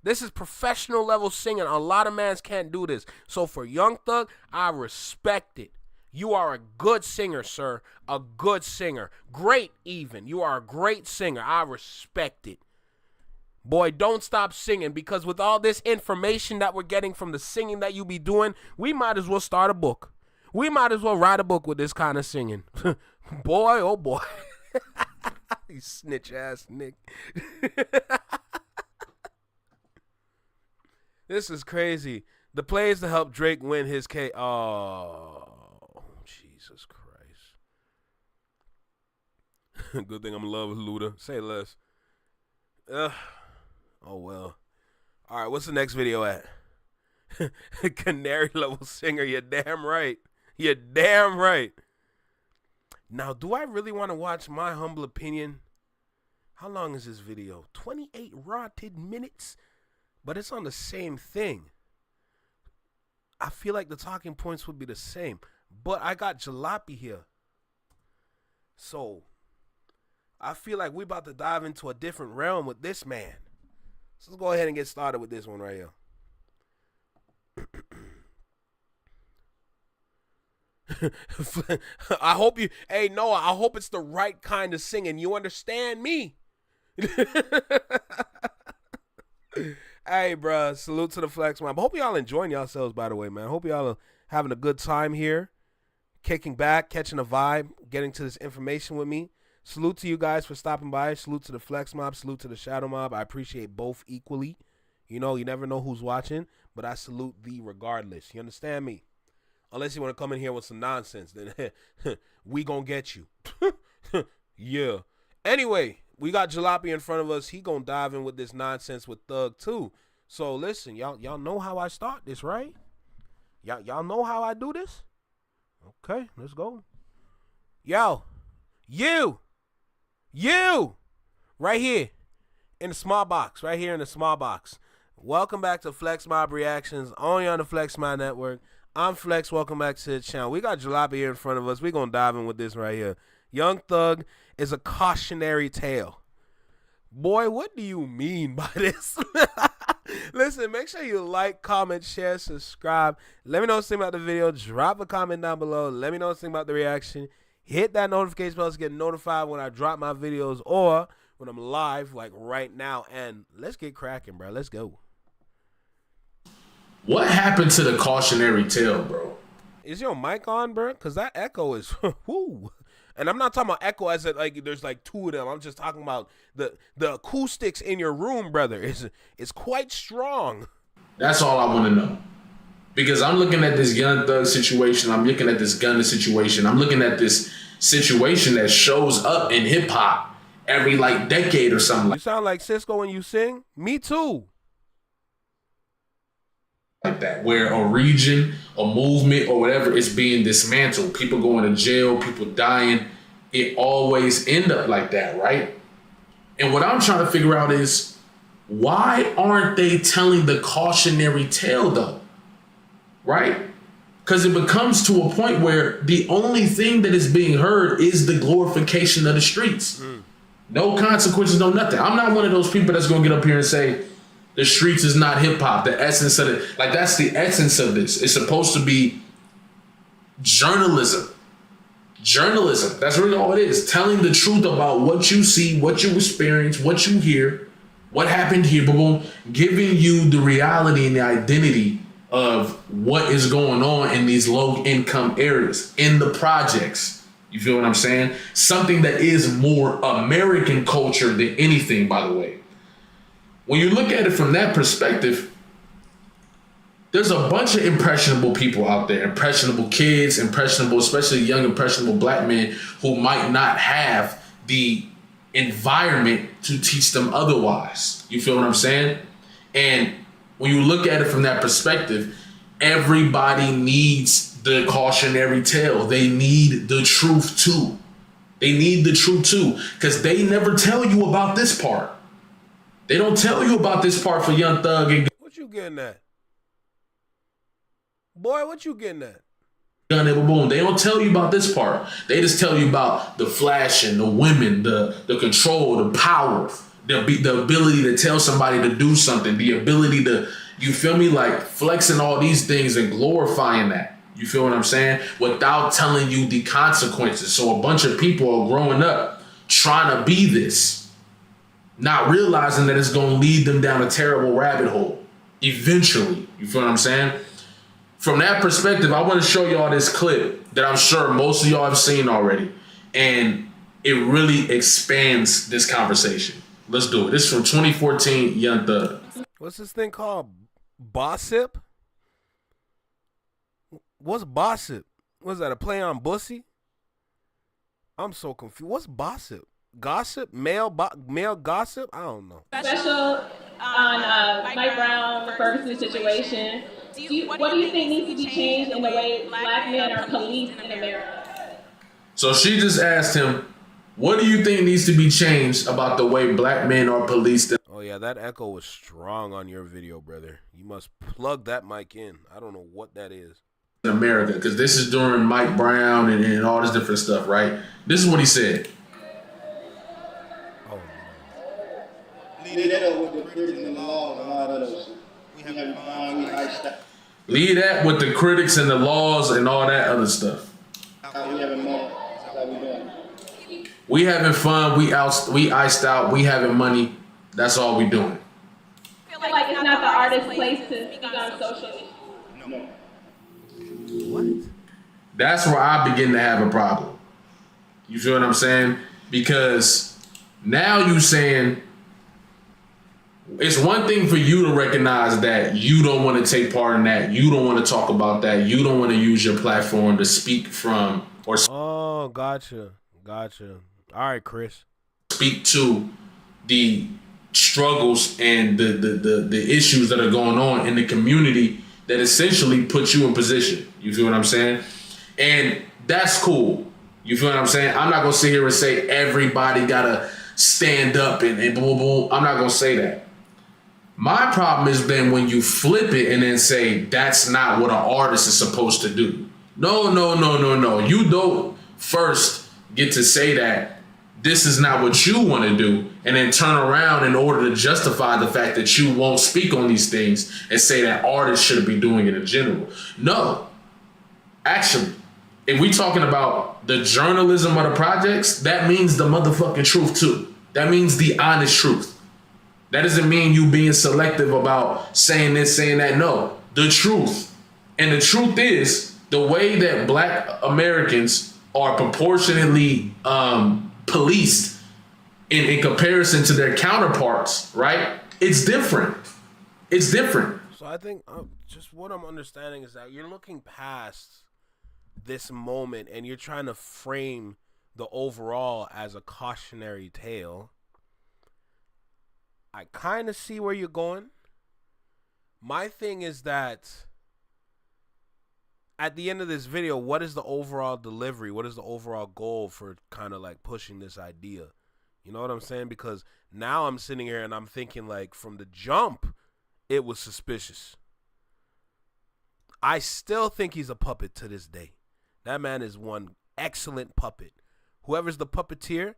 This is professional level singing. A lot of mans can't do this. So for Young Thug, I respect it. You are a good singer, sir. A good singer. Great even. You are a great singer. I respect it. Boy, don't stop singing, because with all this information that we're getting from the singing that you be doing, we might as well start a book. We might as well write a book with this kind of singing. Boy, oh boy. You snitch ass Nick. This is crazy. The plays to help Drake win his case. Oh, Jesus Christ. Good thing I'm in love with Luda. Say less. Oh, well. All right, what's the next video at? Canary level singer. You're damn right. You're damn right. Now, do I really want to watch my humble opinion? How long is this video? 28 rotted minutes? But it's on the same thing. I feel like the talking points would be the same. But I got Jalopy here. So, I feel like we're about to dive into a different realm with this man. So let's go ahead and get started with this one right here. I hope you, hey Noah, I hope it's the right kind of singing. You understand me? Hey, bro, salute to the Flex Mob. I hope y'all enjoying yourselves, by the way, man. I hope y'all are having a good time here, kicking back, catching a vibe, getting to this information with me. Salute to you guys for stopping by. Salute to the Flex Mob. Salute to the Shadow Mob. I appreciate both equally. You know, you never know who's watching, but I salute thee regardless. You understand me? Unless you want to come in here with some nonsense, then we gonna get you. Yeah. Anyway, we got Jalopy in front of us. He gonna dive in with this nonsense with Thug too. So listen, y'all know how I start this, right? Y'all know how I do this? Okay, let's go. Yo, you, right here in the small box, right here in the small box. Welcome back to Flex Mob Reactions, only on the Flex Mob Network. I'm Flex. Welcome back to the channel. We got Jalopy here in front of us. We're going to dive in with this right here. Young Thug is a cautionary tale. Boy, what do you mean by this? Listen, make sure you like, comment, share, subscribe. Let me know what you think about the video. Drop a comment down below. Let me know what you think about the reaction. Hit that notification bell to get notified when I drop my videos or when I'm live, like right now. And let's get cracking, bro. Let's go. What happened to the cautionary tale, bro? Is your mic on, bro? Because that echo is, whoo. And I'm not talking about echo as it, like there's like two of them. I'm just talking about the acoustics in your room, brother. Is quite strong. That's all I want to know. Because I'm looking at this Young Thug situation. I'm looking at this Gunna situation. I'm looking at this situation that shows up in hip hop every like decade or something. You sound like Cisco when you sing. Me too. Like that, where a region, a movement, or whatever is being dismantled, people going to jail, people dying, it always end up like that, right? And what I'm trying to figure out is, why aren't they telling the cautionary tale though, right? Because it becomes to a point where the only thing that is being heard is the glorification of the streets. No consequences, no nothing. I'm not one of those people that's gonna get up here and say, the streets is not hip hop. The essence of it, like that's the essence of this. It's supposed to be journalism. Journalism. That's really all it is. Telling the truth about what you see, what you experience, what you hear, what happened here, boom, giving you the reality and the identity of what is going on in these low income areas, in the projects. You feel what I'm saying? Something that is more American culture than anything, by the way. When you look at it from that perspective, there's a bunch of impressionable people out there, impressionable kids, impressionable, especially young, impressionable black men who might not have the environment to teach them otherwise. You feel what I'm saying? And when you look at it from that perspective, everybody needs the cautionary tale. They need the truth too. They need the truth too, because they never tell you about this part. They don't tell you about this part for Young Thug and What you getting at? Boy, what you getting at? Gun and boom. They don't tell you about this part. They just tell you about the flashing, the women, the control, the power, the ability to tell somebody to do something, the ability to, you feel me, like flexing all these things and glorifying that. You feel what I'm saying? Without telling you the consequences. So a bunch of people are growing up trying to be this, not realizing that it's going to lead them down a terrible rabbit hole eventually. You feel what I'm saying? From that perspective, I want to show y'all this clip that I'm sure most of y'all have seen already. And it really expands this conversation. Let's do it. This is from 2014, Young Thug. What's this thing called? Bossip? What's Bossip? Was that a play on Bussy? I'm so confused. What's Bossip? Gossip? Male gossip? I don't know. Special on Mike Brown, Ferguson situation. What do you think needs to be changed in the way black men are policed in America? So she just asked him, what do you think needs to be changed about the way black men are policed? Oh yeah, that echo was strong on your video, brother. You must plug that mic in. I don't know what that is. In America, because this is during Mike Brown and all this different stuff, right? This is what he said. Oh, leave that up with the critics and the laws and all that other shit. We haven't found, we iced out. Leave that with the critics and the laws and all that other stuff. We having money. That's how we doing. We having fun. We iced out. We having money. That's all we doing. I feel like it's not the artist's place to speak on social issues. No. what? That's where I begin to have a problem. You feel what I'm saying? Because now you saying it's one thing for you to recognize that you don't want to take part in that. You don't want to talk about that. You don't want to use your platform to speak from or Oh, gotcha. All right, Chris. speak to the struggles and the issues that are going on in the community that essentially put you in position. You feel what I'm saying? And that's cool. You feel what I'm saying? I'm not going to sit here and say everybody got to stand up and boom, boom. I'm not going to say that. My problem is then when you flip it and then say that's not what an artist is supposed to do. No. You don't first get to say that this is not what you want to do and then turn around in order to justify the fact that you won't speak on these things and say that artists should be doing it in general. No. Actually, if we talking about the journalism of the projects, that means the motherfucking truth too. That means the honest truth. That doesn't mean you being selective about saying this, saying that. No, the truth. And the truth is the way that black Americans are proportionately policed in comparison to their counterparts, right? It's different. It's different. So I think just what I'm understanding is that you're looking past this moment and you're trying to frame the overall as a cautionary tale. I kind of see where you're going. My thing is that at the end of this video, what is the overall delivery? What is the overall goal for kind of like pushing this idea? You know what I'm saying? Because now I'm sitting here and I'm thinking like from the jump, it was suspicious. I still think he's a puppet to this day. That man is one excellent puppet. Whoever's the puppeteer,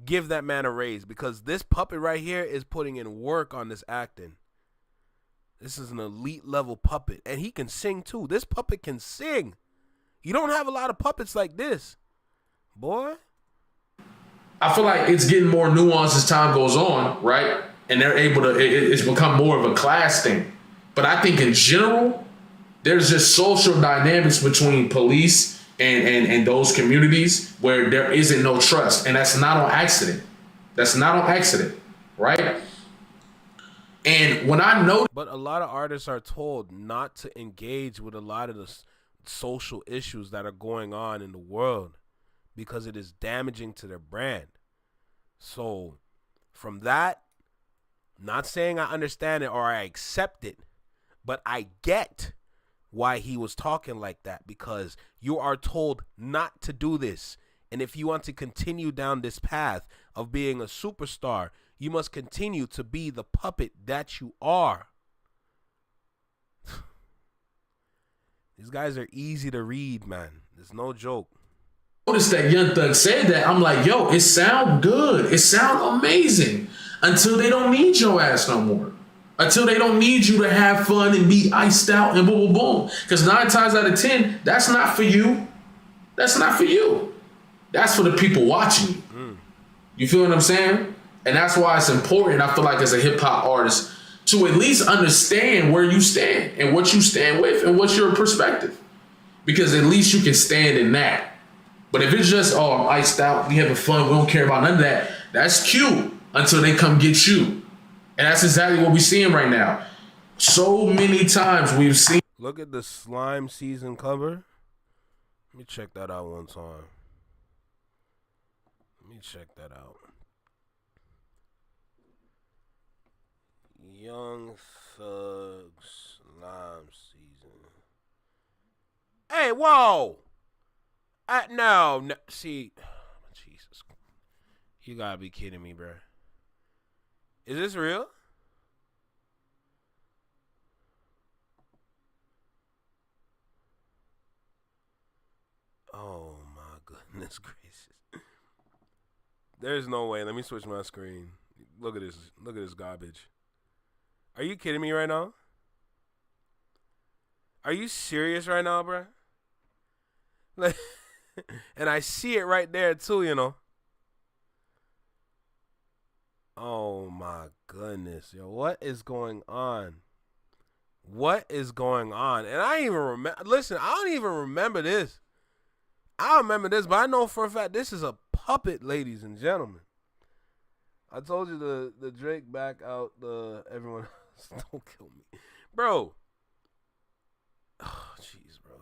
give that man a raise because this puppet right here is putting in work on this acting. This is an elite level puppet and he can sing too. This puppet can sing. You don't have a lot of puppets like this, boy. I feel like it's getting more nuanced as time goes on, right? And they're able to, it's become more of a class thing. But I think in general, there's just social dynamics between police and those communities where there isn't no trust. And that's not on accident. That's not on accident, right? And when I know... But a lot of artists are told not to engage with a lot of the social issues that are going on in the world because it is damaging to their brand. So from that, not saying I understand it or I accept it, but I get why he was talking like that, because you are told not to do this. And if you want to continue down this path of being a superstar, you must continue to be the puppet that you are. These guys are easy to read, man. There's no joke. Notice that Young Thug said that. I'm like, yo, it sound good. It sound amazing until they don't need your ass no more. Until they don't need you to have fun and be iced out and boom, boom, boom. Because 9 times out of 10, that's not for you. That's not for you. That's for the people watching you. You feel what I'm saying? And that's why it's important, I feel like, as a hip hop artist, to at least understand where you stand and what you stand with and what's your perspective. Because at least you can stand in that. But if it's just, oh, I'm iced out, we having fun, we don't care about none of that, that's cute until they come get you. And that's exactly what we're seeing right now. So many times we've seen... Look at the Slime season cover. Let me check that out one time. Let me check that out. Young Thug Slime season. Hey, whoa! No, see, Jesus, you gotta be kidding me, bro. Is this real? Oh my goodness gracious. There's no way. Let me switch my screen. Look at this. Look at this garbage. Are you kidding me right now? Are you serious right now, bro? Like, and I see it right there too, you know. Oh my goodness, yo, what is going on? What is going on? And I even remember. Listen, I don't even remember this. I don't remember this, but I know for a fact this is a puppet, ladies and gentlemen. I told you the Drake back out. The everyone else, don't kill me, bro. Oh, jeez, bro.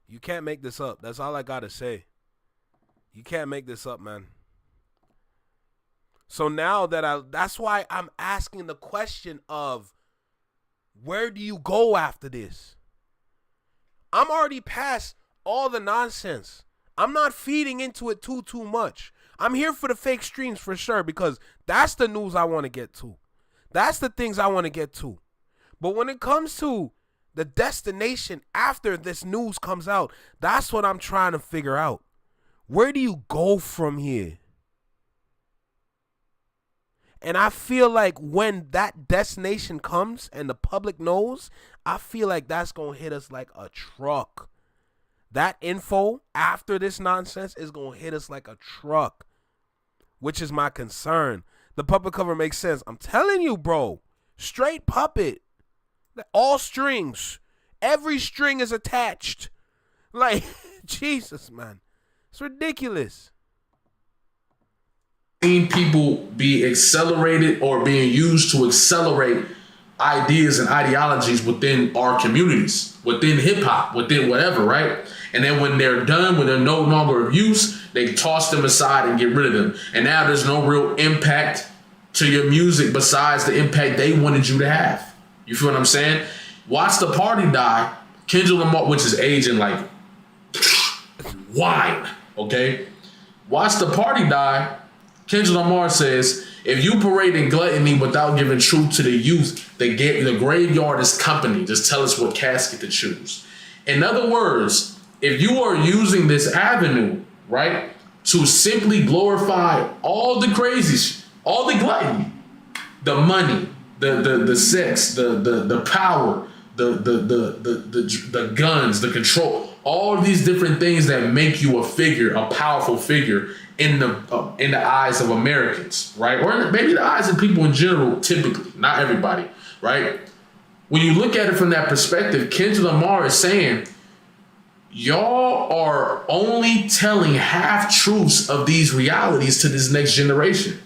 You can't make this up. That's all I gotta say. You can't make this up, man. So now that that's why I'm asking the question of where do you go after this? I'm already past all the nonsense. I'm not feeding into it too much. I'm here for the fake streams for sure, because that's the news I want to get to. That's the things I want to get to. But when it comes to the destination after this news comes out, that's what I'm trying to figure out. Where do you go from here? And I feel like when that destination comes and the public knows, I feel like that's going to hit us like a truck. That info after this nonsense is going to hit us like a truck, which is my concern. The puppet cover makes sense. I'm telling you, bro. Straight puppet. All strings. Every string is attached. Like, Jesus, man. It's ridiculous. Seen people be accelerated or being used to accelerate ideas and ideologies within our communities, within hip hop, within whatever, right? And then when they're done, when they're no longer of use, they toss them aside and get rid of them. And now there's no real impact to your music besides the impact they wanted you to have. You feel what I'm saying? Watch the Party die. Kendrick Lamar, which is aging like wine, okay? Watch the Party die. Kendrick Lamar says, if you parade in gluttony without giving truth to the youth, the graveyard is company. Just tell us what casket to choose. In other words, if you are using this avenue, right, to simply glorify all the crazy shit, all the gluttony, the money, the sex, the power, the guns, the control, all these different things that make you a figure, a powerful figure in the eyes of Americans, right? Or maybe the eyes of people in general, typically, not everybody, right? When you look at it from that perspective, Kendrick Lamar is saying, y'all are only telling half truths of these realities to this next generation.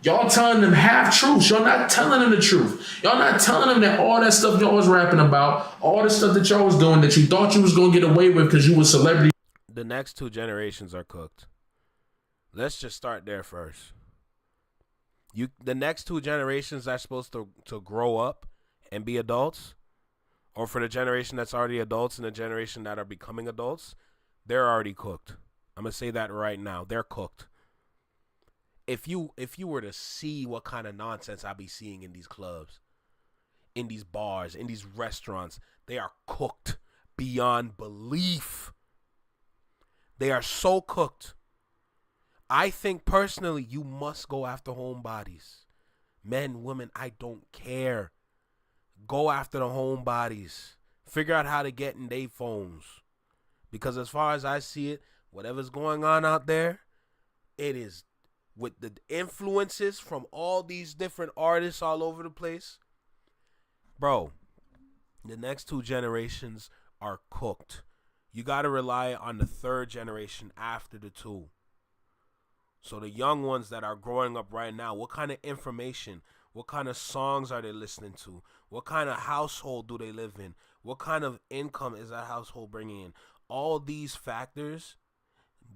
Y'all telling them half truths. Y'all not telling them the truth. Y'all not telling them that all that stuff y'all was rapping about, all the stuff that y'all was doing that you thought you was going to get away with because you was a celebrity. The next 2 generations are cooked. Let's just start there first. The next 2 generations are supposed to grow up and be adults, or for the generation that's already adults and the generation that are becoming adults, they're already cooked. I'm going to say that right now. They're cooked. If you were to see what kind of nonsense I be seeing in these clubs, in these bars, in these restaurants, they are cooked beyond belief. They are so cooked. I think personally you must go after homebodies. Men, women, I don't care. Go after the homebodies. Figure out how to get in their phones. Because as far as I see it, whatever's going on out there, it is with the influences from all these different artists all over the place. Bro, the next 2 generations are cooked. You got to rely on the 3rd generation after the 2. So the young ones that are growing up right now, what kind of information, what kind of songs are they listening to? What kind of household do they live in? What kind of income is that household bringing in? All these factors,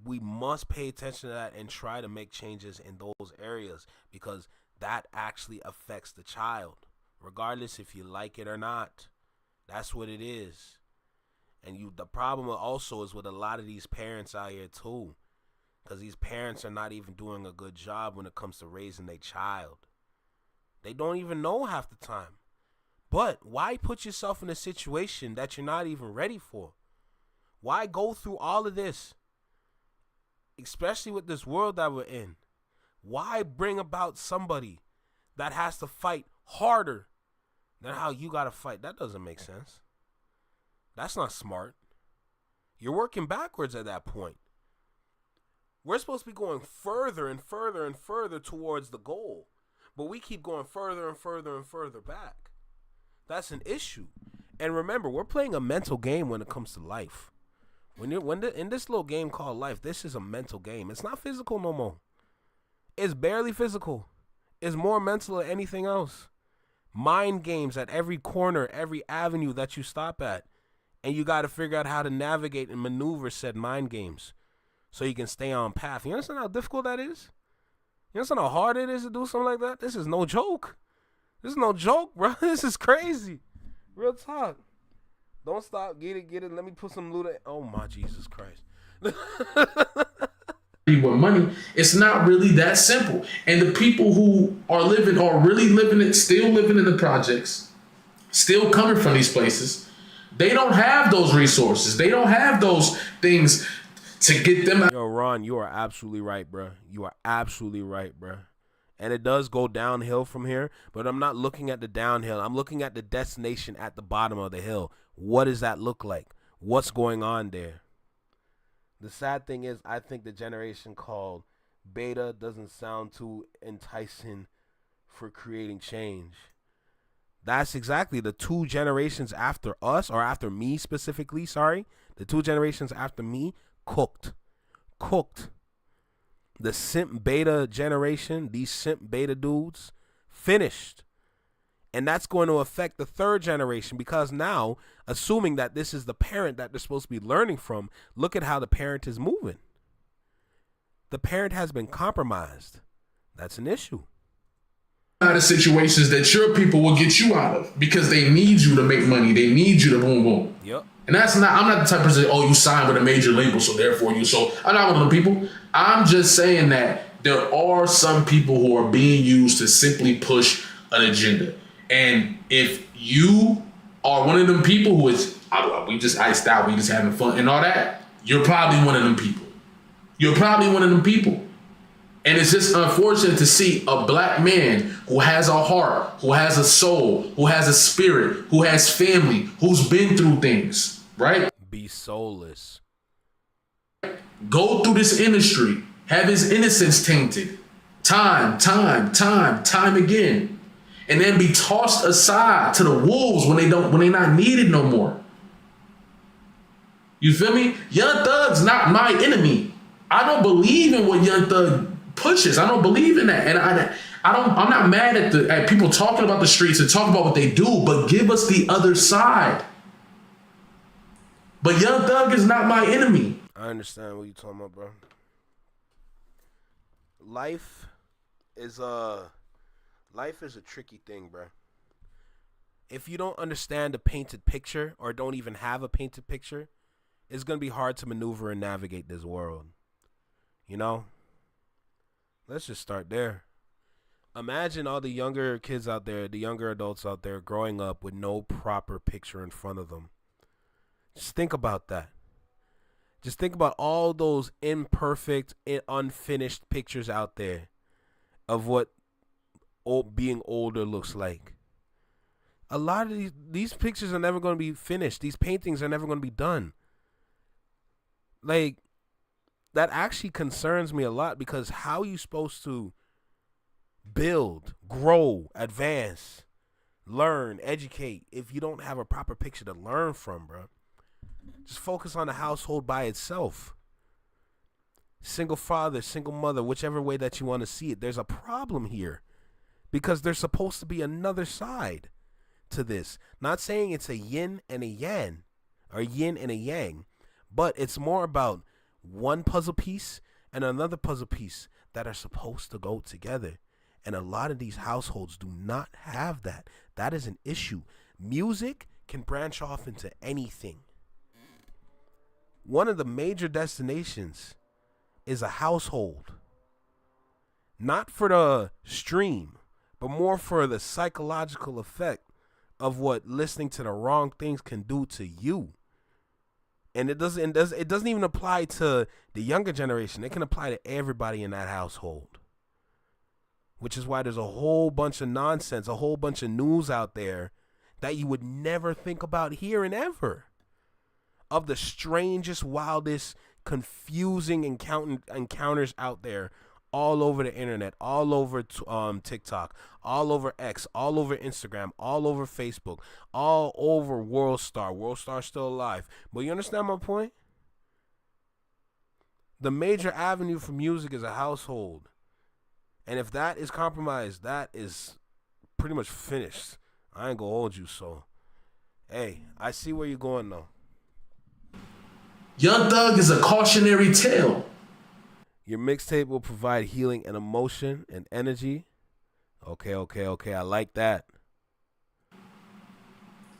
we must pay attention to that and try to make changes in those areas, because that actually affects the child, regardless if you like it or not. That's what it is. And the problem also is with a lot of these parents out here too, because these parents are not even doing a good job when it comes to raising their child. They don't even know half the time. But why put yourself in a situation that you're not even ready for? Why go through all of this? Especially with this world that we're in. Why bring about somebody that has to fight harder than how you got to fight? That doesn't make sense. That's not smart. You're working backwards at that point. We're supposed to be going further and further and further towards the goal, but we keep going further and further and further back. That's an issue. And remember, we're playing a mental game when it comes to life. In this little game called life, this is a mental game. It's not physical no more. It's barely physical. It's more mental than anything else. Mind games at every corner, every avenue that you stop at. And you got to figure out how to navigate and maneuver said mind games so you can stay on path. You understand how difficult that is? You understand how hard it is to do something like that? This is no joke. This is no joke, bro. This is crazy. Real talk. Don't stop. Get it. Let me put some loot. Oh, my Jesus Christ. With money, it's not really that simple. And the people who are really living it, still living in the projects, still coming from these places, they don't have those resources. They don't have those things to get them out. Yo, Ron, you are absolutely right, bro. You are absolutely right, bro. And it does go downhill from here, but I'm not looking at the downhill. I'm looking at the destination at the bottom of the hill. What does that look like? What's going on there? The sad thing is, I think the generation called Beta doesn't sound too enticing for creating change. That's exactly the 2 generations after us, or after me specifically, sorry. The 2 generations after me, cooked. The simp beta generation, these simp beta dudes, finished. And that's going to affect the 3rd generation, because now, assuming that this is the parent that they're supposed to be learning from, look at how the parent is moving. The parent has been compromised. That's an issue. Out of situations that your people will get you out of because they need you to make money. They need you to boom, boom. Yep. And I'm not the type of person, you signed with a major label, so therefore I'm not one of them people. I'm just saying that there are some people who are being used to simply push an agenda. And if you are one of them people who is, we just iced out, we just having fun and all that, you're probably one of them people. And it's just unfortunate to see a black man who has a heart, who has a soul, who has a spirit, who has family, who's been through things, right? Be soulless. Go through this industry, have his innocence tainted, time again, and then be tossed aside to the wolves when they not needed no more. You feel me? Young Thug's not my enemy. I don't believe in what Young Thug pushes. I don't believe in that, and I'm not mad at people talking about the streets and talking about what they do, but give us the other side. But Young Thug is not my enemy. I understand what you're talking about, bro. Life is a tricky thing, bro. If you don't understand a painted picture or don't even have a painted picture, it's going to be hard to maneuver and navigate this world. You know? Let's just start there. Imagine all the younger kids out there, the younger adults out there growing up with no proper picture in front of them. Just think about that. Just think about all those imperfect and unfinished pictures out there of what being older looks like. A lot of these pictures are never going to be finished. These paintings are never going to be done. Like, that actually concerns me a lot, because how are you supposed to build, grow, advance, learn, educate if you don't have a proper picture to learn from, bro? Just focus on the household by itself. Single father, single mother, whichever way that you want to see it. There's a problem here, because there's supposed to be another side to this. Not saying it's a yin and a yang, or yin and a yang, but it's more about one puzzle piece and another puzzle piece that are supposed to go together. And a lot of these households do not have that. That is an issue. Music can branch off into anything. One of the major destinations is a household. Not for the stream, but more for the psychological effect of what listening to the wrong things can do to you. And it doesn't even apply to the younger generation. It can apply to everybody in that household. Which is why there's a whole bunch of nonsense, a whole bunch of news out there that you would never think about hearing ever. Of the strangest, wildest, confusing encounters out there, all over the internet, all over TikTok, all over X, all over Instagram, all over Facebook, all over WorldStar. WorldStar's still alive. But you understand my point? The major avenue for music is a household. And if that is compromised, that is pretty much finished. I ain't gonna hold you, so. Hey, I see where you're going, though. Young Thug is a cautionary tale. Your mixtape will provide healing and emotion and energy. Okay. I like that.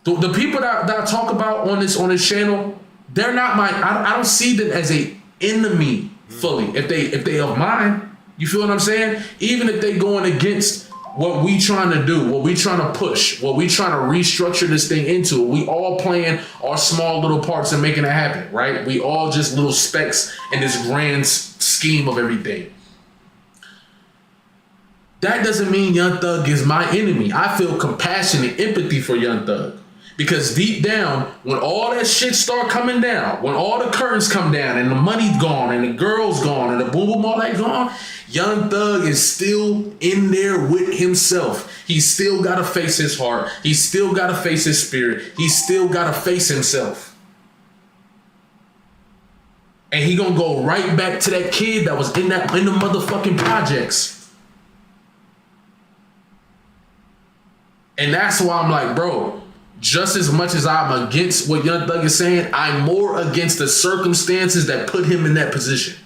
The people that I talk about on this channel, they're not I don't see them as a enemy fully. If they of mine, you feel what I'm saying? Even if they going against what we trying to do, what we trying to push, what we trying to restructure this thing into, we all playing our small little parts and making it happen, right? We all just little specks in this grand scheme of everything. That doesn't mean Young Thug is my enemy. I feel compassion and empathy for Young Thug. Because deep down, when all that shit start coming down, when all the curtains come down and the money's gone and the girl's gone and the boom boom all that gone, Young Thug is still in there with himself. He's still got to face his heart. He's still got to face his spirit. He's still got to face himself. And he gonna go right back to that kid that was in the motherfucking projects. And that's why I'm like, bro, just as much as I'm against what Young Thug is saying, I'm more against the circumstances that put him in that position.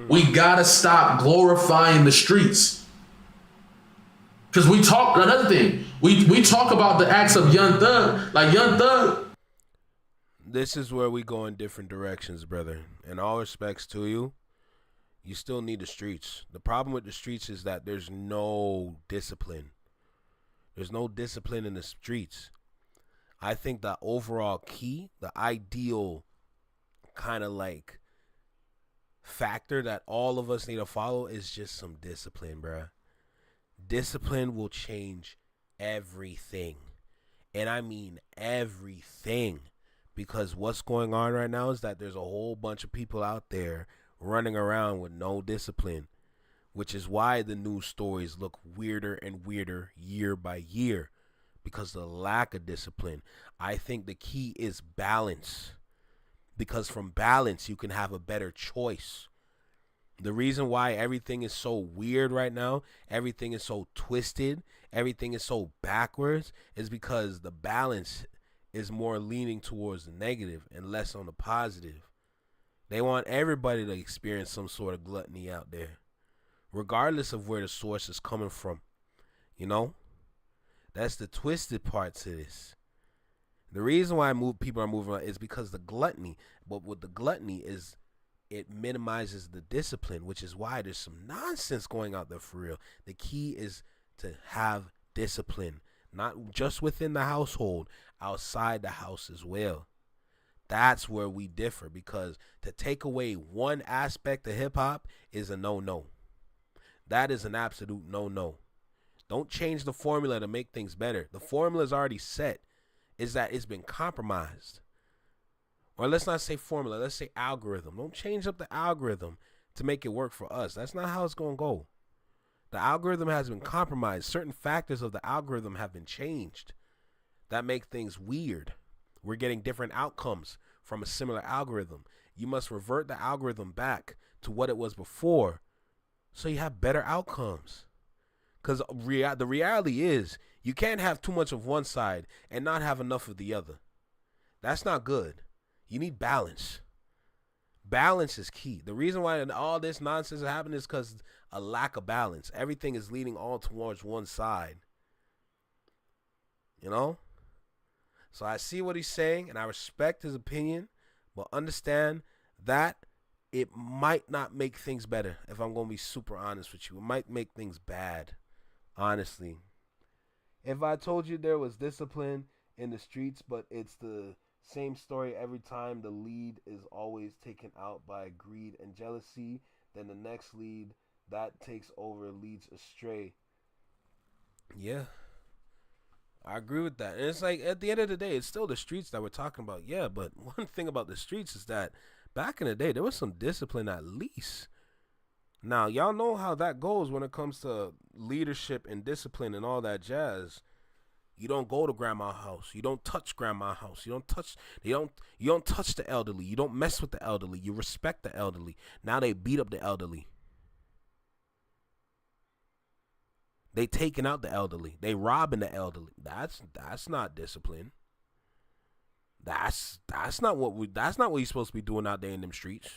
We gotta stop glorifying the streets. Because we talk, another thing, we talk about the acts of Young Thug, like Young Thug. This is where we go in different directions, brother. In all respects to you, you still need the streets. The problem with the streets is that there's no discipline. There's no discipline in the streets. I think the overall key, the ideal kind of like factor that all of us need to follow is just some discipline, bruh. Discipline will change everything. And I mean everything. Because what's going on right now is that there's a whole bunch of people out there running around with no discipline, which is why the news stories look weirder and weirder year by year, because of the lack of discipline. I think the key is balance, because from balance you can have a better choice. The reason why everything is so weird right now, everything is so twisted, everything is so backwards, is because the balance is more leaning towards the negative and less on the positive. They want everybody to experience some sort of gluttony out there, regardless of where the source is coming from. You know? That's the twisted part to this. The reason why people are moving around is because the gluttony. But with the gluttony is it minimizes the discipline, which is why there's some nonsense going out there for real. The key is to have discipline, not just within the household, outside the house as well. That's where we differ, because to take away one aspect of hip-hop is a no-no. That is an absolute no-no. Don't change the formula to make things better. The formula is already set. Is that it's been compromised. Or let's not say formula, let's say algorithm. Don't change up the algorithm to make it work for us. That's not how it's going to go. The algorithm has been compromised. Certain factors of the algorithm have been changed that make things weird. We're getting different outcomes from a similar algorithm. You must revert the algorithm back to what it was before so you have better outcomes. Because the reality is you can't have too much of one side and not have enough of the other. That's not good. You need balance. Balance is key. The reason why all this nonsense is happening is because a lack of balance. Everything is leaning all towards one side. You know? So I see what he's saying, and I respect his opinion, but understand that it might not make things better, if I'm going to be super honest with you. It might make things bad, honestly. If I told you there was discipline in the streets, but it's the same story every time, the lead is always taken out by greed and jealousy, then the next lead that takes over leads astray. Yeah, I agree with that. And it's like, at the end of the day, it's still the streets that we're talking about. Yeah, but one thing about the streets is that back in the day, there was some discipline at least. Now, y'all know how that goes when it comes to leadership and discipline and all that jazz. You don't go to grandma's house. You don't touch grandma's house. You don't touch the elderly. You don't mess with the elderly. You respect the elderly. Now they beat up the elderly. They taking out the elderly. They robbing the elderly. That's not discipline. That's not what you're supposed to be doing out there in them streets.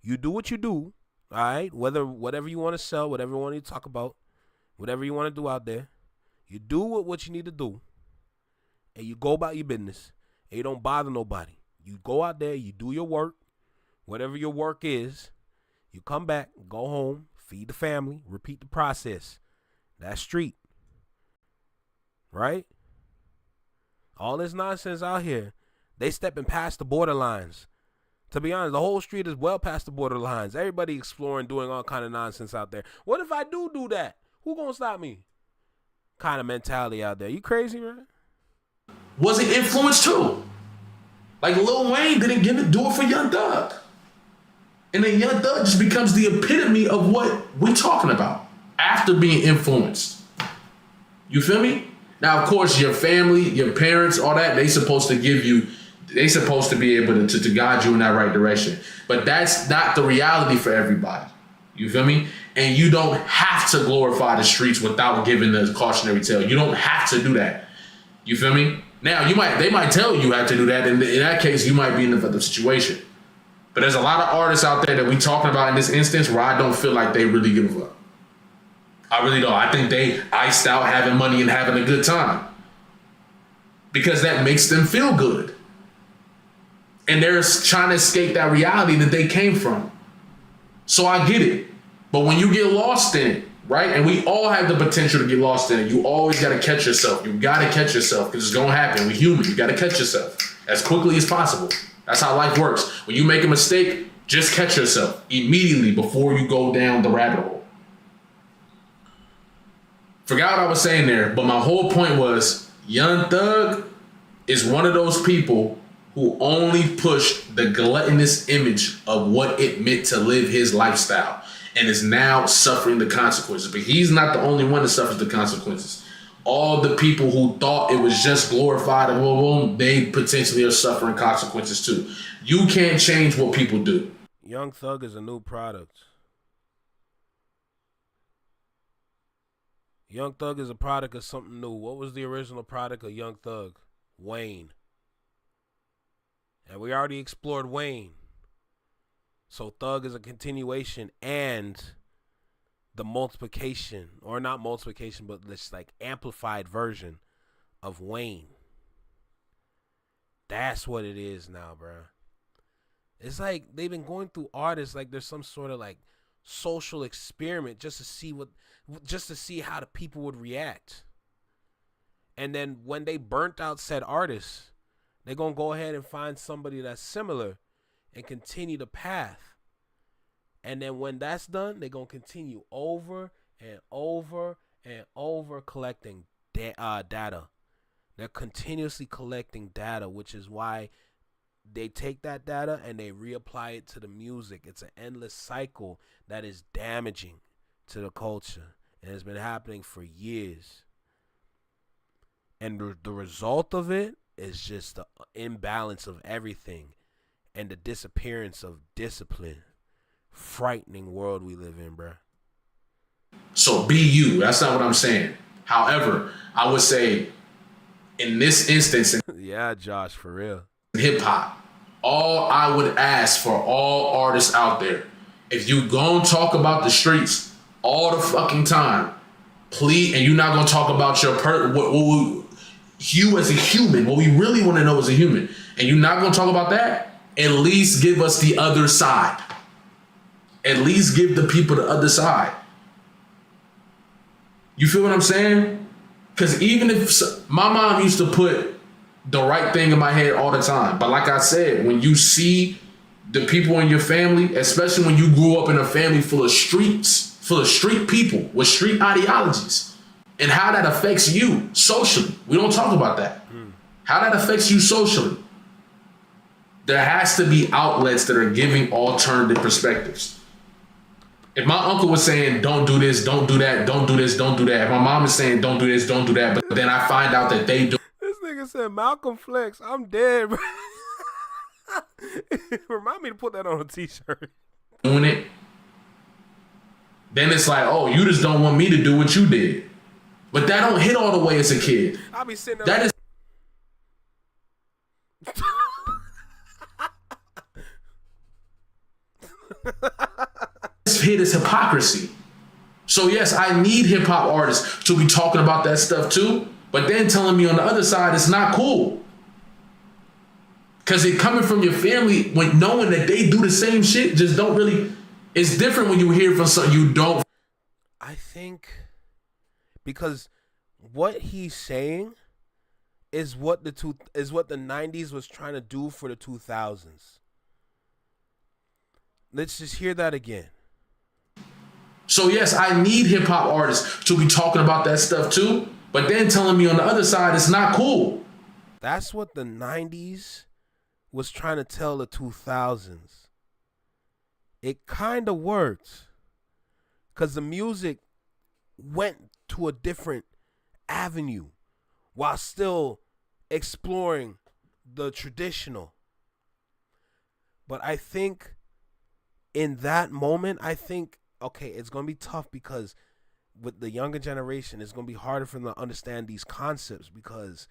You do what you do, all right? Whatever you want to sell, whatever you want to talk about, whatever you want to do out there, you do what you need to do, and you go about your business, and you don't bother nobody. You go out there, you do your work, whatever your work is, you come back, go home, feed the family, repeat the process. That's street, right? All this nonsense out here, they stepping past the borderlines. To be honest, the whole street is well past the borderlines. Everybody exploring, doing all kind of nonsense out there. What if I do that? Who gonna stop me? Kind of mentality out there. You crazy, right? Was it influence too? Like Lil Wayne didn't do it for Young Thug. And then Young Thug just becomes the epitome of what we're talking about after being influenced. You feel me? Now, of course, your family, your parents, all that, they supposed to be able to guide you in that right direction. But that's not the reality for everybody. You feel me? And you don't have to glorify the streets without giving the cautionary tale. You don't have to do that. You feel me? Now, they might tell you have to do that. And in that case, you might be in the situation. But there's a lot of artists out there that we talking about in this instance where I don't feel like they really give a fuck. I really don't. I think they iced out having money and having a good time because that makes them feel good. And they're trying to escape that reality that they came from. So I get it. But when you get lost in it, right? And we all have the potential to get lost in it. You always got to catch yourself. You got to catch yourself because it's going to happen. We're human. You got to catch yourself as quickly as possible. That's how life works. When you make a mistake, just catch yourself immediately before you go down the rabbit hole. Forgot what I was saying there, but my whole point was Young Thug is one of those people who only pushed the gluttonous image of what it meant to live his lifestyle and is now suffering the consequences. But he's not the only one that suffers the consequences. All the people who thought it was just glorified and boom, they potentially are suffering consequences too. You can't change what people do. Young Thug is a new product. Young Thug is a product of something new. What was the original product of Young Thug? Wayne. And we already explored Wayne. So Thug is a continuation and the multiplication, or not multiplication, but this like amplified version of Wayne. That's what it is now, bro. It's like they've been going through artists like there's some sort of like social experiment just to see how the people would react. And then when they burnt out said artists, they're going to go ahead and find somebody that's similar and continue the path. And then when that's done, they're going to continue over and over and over collecting data. They're continuously collecting data, which is why they take that data and they reapply it to the music. It's an endless cycle that is damaging to the culture. And it's been happening for years. And the result of it is just the imbalance of everything and the disappearance of discipline. Frightening world we live in, bro. So be you. That's not what I'm saying. However, I would say in this instance, yeah, Josh, for real. Hip hop, all I would ask for all artists out there, if you gonna talk about the streets all the fucking time, please, and you're not gonna talk about your you as a human, what we really want to know as a human, and you're not gonna talk about that, at least give us the other side. At least give the people the other side. You feel what I'm saying? Because even if my mom used to put the right thing in my head all the time, but like I said, when you see the people in your family, especially when you grew up in a family full of streets, full of street people with street ideologies, and how that affects you socially. We don't talk about that. How that affects you socially. There has to be outlets that are giving alternative perspectives. If my uncle was saying, don't do this, don't do that, don't do this, don't do that. If my mom is saying, don't do this, don't do that, but then I find out that they do. This nigga said, Malcolm Flex, I'm dead, bro. Remind me to put that on a t-shirt. Doing it. Then it's like, oh, you just don't want me to do what you did. But that don't hit all the way as a kid. I'll be sitting there. That is. Hit is hypocrisy. So yes, I need hip hop artists to be talking about that stuff too, but then telling me on the other side it's not cool. Cause it coming from your family, when knowing that they do the same shit, just don't really. It's different when you hear from something you don't. I think because what he's saying is what the 90s was trying to do for the 2000s. Let's just hear that again. So yes, I need hip hop artists to be talking about that stuff too, but then telling me on the other side it's not cool. That's what the 90s was trying to tell the 2000s. It kind of worked because the music went to a different avenue while still exploring the traditional. But I think in that moment, okay, it's going to be tough because with the younger generation, it's going to be harder for them to understand these concepts because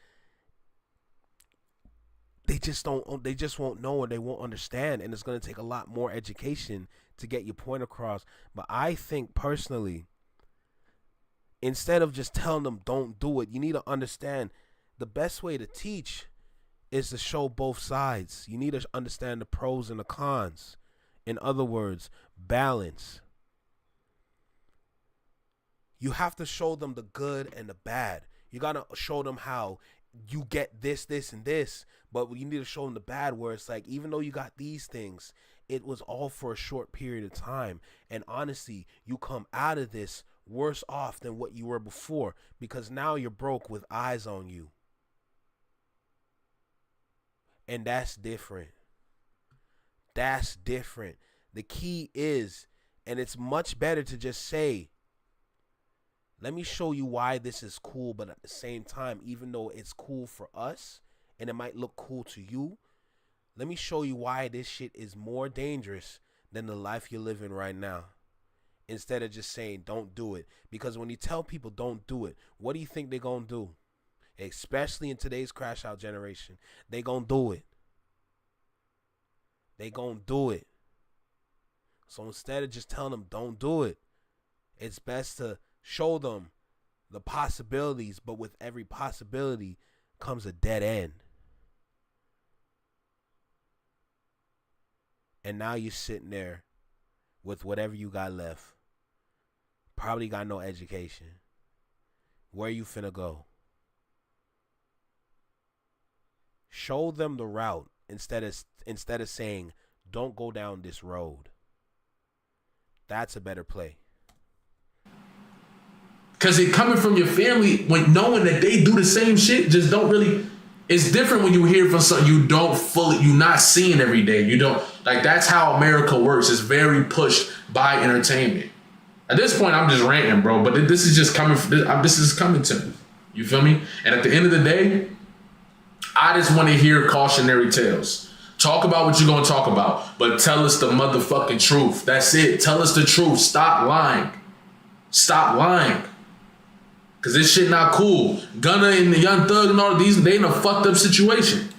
they just won't know or they won't understand, and it's going to take a lot more education to get your point across. But I think personally, instead of just telling them don't do it, you need to understand the best way to teach is to show both sides. You need to understand the pros and the cons. In other words, balance. You have to show them the good and the bad. You got to show them how you get this, this, and this. But you need to show them the bad where it's like, even though you got these things, it was all for a short period of time. And honestly, you come out of this worse off than what you were before because now you're broke with eyes on you. And that's different. That's different. The key is, and it's much better to just say, let me show you why this is cool, but at the same time, even though it's cool for us and it might look cool to you, let me show you why this shit is more dangerous than the life you're living right now. Instead of just saying, don't do it. Because when you tell people don't do it, what do you think they're going to do? Especially in today's crash out generation. They going to do it. They going to do it. So instead of just telling them don't do it, it's best to show them the possibilities, but with every possibility comes a dead end. And now you're sitting there with whatever you got left. Probably got no education. Where you finna go? Show them the route instead of saying, don't go down this road. That's a better play. Because it coming from your family, when knowing that they do the same shit, just don't really. It's different when you hear from something you're not seeing every day. You don't, like, that's how America works. It's very pushed by entertainment. At this point, I'm just ranting, bro. But this is just coming. This is coming to me. You feel me? And at the end of the day, I just want to hear cautionary tales. Talk about what you're gonna talk about, but tell us the motherfucking truth. That's it. Tell us the truth. Stop lying. Stop lying. Cause this shit not cool. Gunna and the Young Thug and all these, they in a fucked up situation.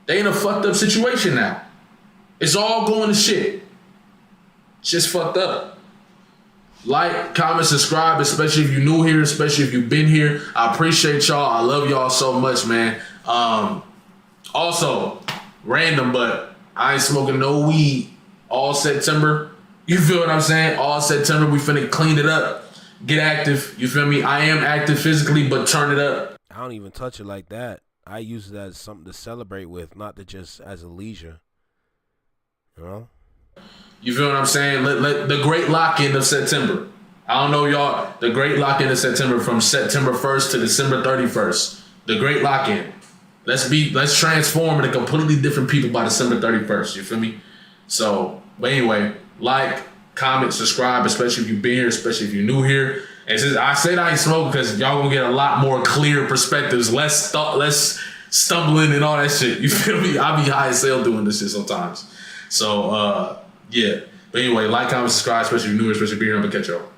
They in a fucked up situation now. It's all going to shit. It's just fucked up. Like, comment, subscribe, especially if you're new here, especially if you've been here. I appreciate y'all. I love y'all so much, man. Also, random, but I ain't smoking no weed all September. You feel what I'm saying? All September, we finna clean it up. Get active. You feel me? I am active physically, but turn it up. I don't even touch it like that. I use it as something to celebrate with, not to just as a leisure. You know? You feel what I'm saying? Let the great lock-in of September. I don't know, y'all. The great lock-in of September from September 1st to December 31st. The great lock-in. Let's transform into completely different people by December 31st. You feel me? So, but anyway, like, comment, subscribe, especially if you've been here, especially if you're new here. And since I said I ain't smoking because y'all gonna get a lot more clear perspectives, less stumbling and all that shit. You feel me? I be high as hell doing this shit sometimes. So, yeah. But anyway, like, comment, subscribe, especially if you're new here, especially if you're here. I'm gonna catch y'all.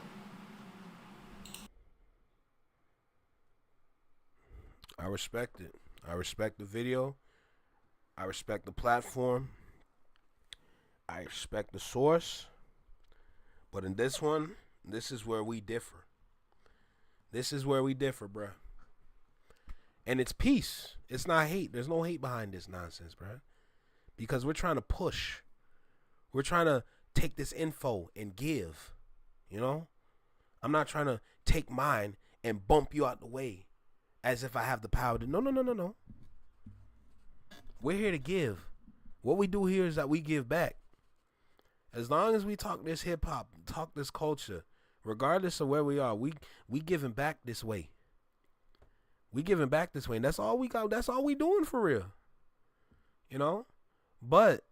I respect it. I respect the video. I respect the platform. I respect the source. But in this one, this is where we differ. This is where we differ, bruh. And it's peace. It's not hate. There's no hate behind this nonsense, bruh. Because we're trying to push. We're trying to take this info and give. You know? I'm not trying to take mine and bump you out the way as if I have the power to. No. We're here to give. What we do here is that we give back. As long as we talk this hip hop, talk this culture, regardless of where we are, we giving back this way. We giving back this way, and that's all we got. That's all we doing for real. You know? But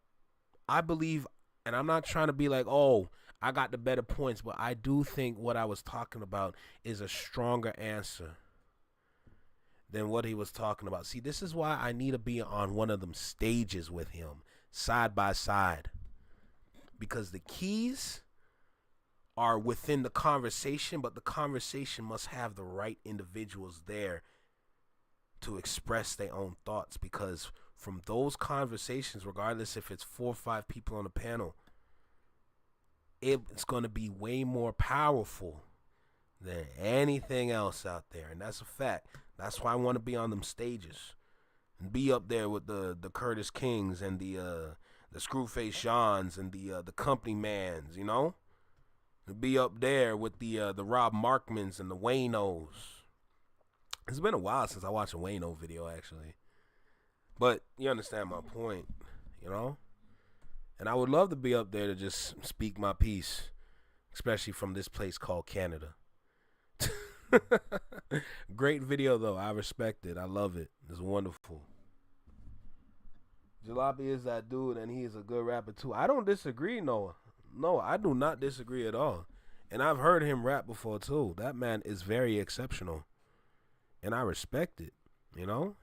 I believe, and I'm not trying to be like, oh, I got the better points, but I do think what I was talking about is a stronger answer than what he was talking about. See, this is why I need to be on one of them stages with him, side by side. Because the keys are within the conversation, but the conversation must have the right individuals there to express their own thoughts. Because from those conversations, regardless if it's 4 or 5 people on the panel, it's going to be way more powerful than anything else out there. And that's a fact. That's why I want to be on them stages and be up there with the Curtis Kings and the Screwface Johns and the Company Mans, you know? To be up there with the Rob Markmans and the Waynos. It's been a while since I watched a Wayno video, actually. But you understand my point, you know? And I would love to be up there to just speak my piece, especially from this place called Canada. Great video, though. I respect it. I love it. It's wonderful. Jalopy is that dude, and he is a good rapper too. I don't disagree, Noah. No, I do not disagree at all. And I've heard him rap before too. That man is very exceptional, and I respect it. You know,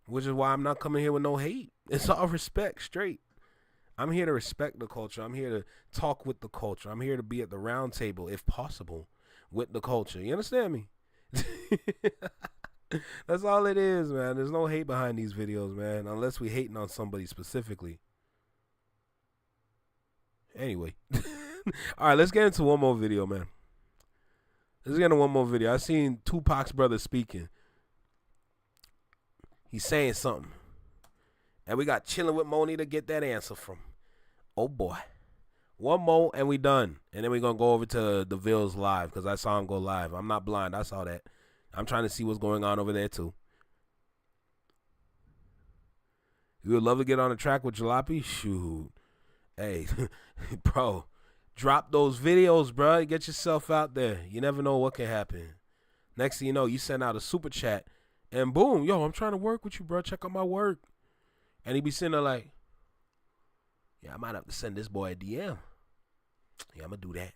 which is why I'm not coming here with no hate. It's all respect, straight. I'm here to respect the culture. I'm here to talk with the culture. I'm here to be at the round table, if possible, with the culture. You understand me? That's all it is, man. There's no hate behind these videos, man, unless we hating on somebody specifically. Anyway. All right, let's get into one more video, man. Let's get into one more video. I seen Tupac's brother speaking. He's saying something. And we got Chilling with Moni to get that answer from. Oh, boy. One more and we done. And then we're going to go over to the Vills live because I saw him go live. I'm not blind. I saw that. I'm trying to see what's going on over there, too. You would love to get on the track with Jalopy? Shoot. Hey, bro. Drop those videos, bro. Get yourself out there. You never know what can happen. Next thing you know, you send out a super chat. And boom, yo, I'm trying to work with you, bro. Check out my work. And he be sitting there like, yeah, I might have to send this boy a DM. Yeah, I'm going to do that.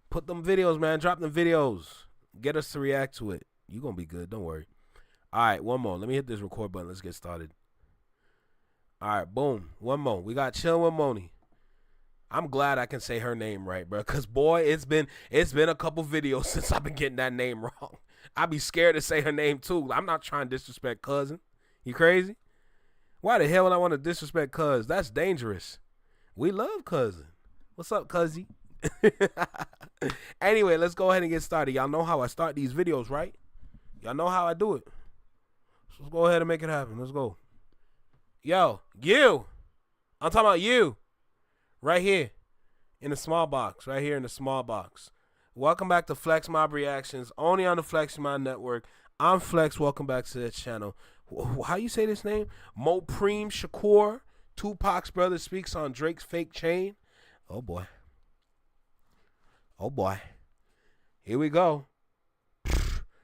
Put them videos, man. Drop them videos. Get us to react to it. You going to be good. Don't worry. All right, one more. Let me hit this record button. Let's get started. All right, boom. One more. We got Chillin' with Moni. I'm glad I can say her name right, bro. Because, boy, it's been a couple videos since I've been getting that name wrong. I be scared to say her name, too. I'm not trying to disrespect Cousin. You crazy? Why the hell would I want to disrespect Cuz? That's dangerous. We love Cousin. What's up, Cuzzy? Anyway, let's go ahead and get started. Y'all know how I start these videos, right? Y'all know how I do it. So let's go ahead and make it happen. Let's go. Yo, you. I'm talking about you. Right here. In the small box. Right here in the small box. Welcome back to Flex Mob Reactions. Only on the Flex Mob Network. I'm Flex. Welcome back to the channel. How you say this name? Mopreem Shakur. Tupac's brother speaks on Drake's fake chain. Oh, boy. Oh, boy. Here we go.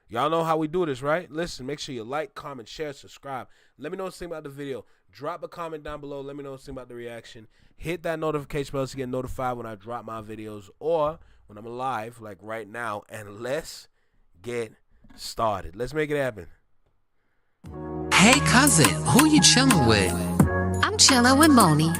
Y'all know how we do this, right? Listen, make sure you like, comment, share, subscribe. Let me know what you think about the video. Drop a comment down below. Let me know what you think about the reaction. Hit that notification bell to get notified when I drop my videos or when I'm live, like right now. And let's get started. Let's make it happen. Hey, cousin, who you chilling with? I'm chilling with Moni.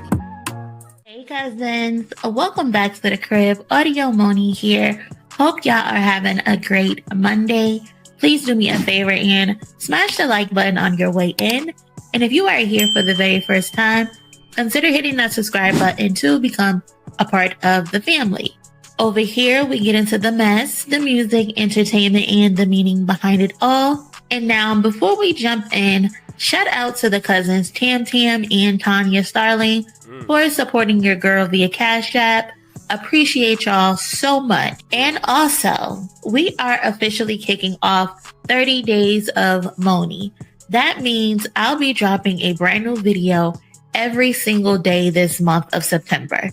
Hey, cousins. Welcome back to the crib. Audio Moni here. Hope y'all are having a great Monday. Please do me a favor and smash the like button on your way in. And if you are here for the very first time, consider hitting that subscribe button to become a part of the family. Over here, we get into the mess, the music, entertainment, and the meaning behind it all. And now, before we jump in, shout out to the cousins Tam Tam and Tanya Starling for supporting your girl via Cash App. Appreciate y'all so much. And also, we are officially kicking off 30 days of Moni. That means I'll be dropping a brand new video every single day this month of September.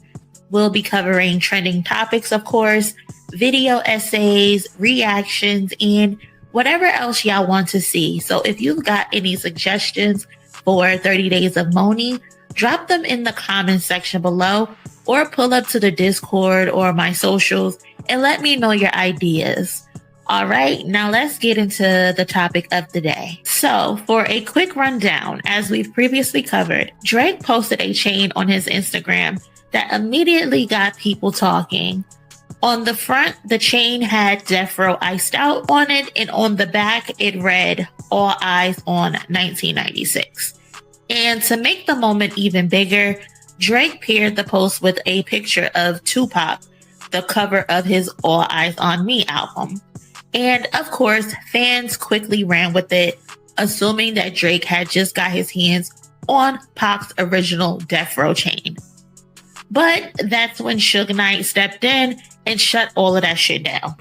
We'll be covering trending topics, of course, video essays, reactions, and whatever else y'all want to see. So if you've got any suggestions for 30 days of Moni, drop them in the comments section below or pull up to the Discord or my socials and let me know your ideas. All right, now let's get into the topic of the day. So for a quick rundown, as we've previously covered, Drake posted a chain on his Instagram that immediately got people talking. On the front, the chain had Death Row iced out on it, and on the back, it read, All Eyes on 1996. And to make the moment even bigger, Drake paired the post with a picture of Tupac, the cover of his All Eyes on Me album. And of course, fans quickly ran with it, assuming that Drake had just got his hands on Pac's original Death Row chain. But that's when Suge Knight stepped in and shut all of that shit down.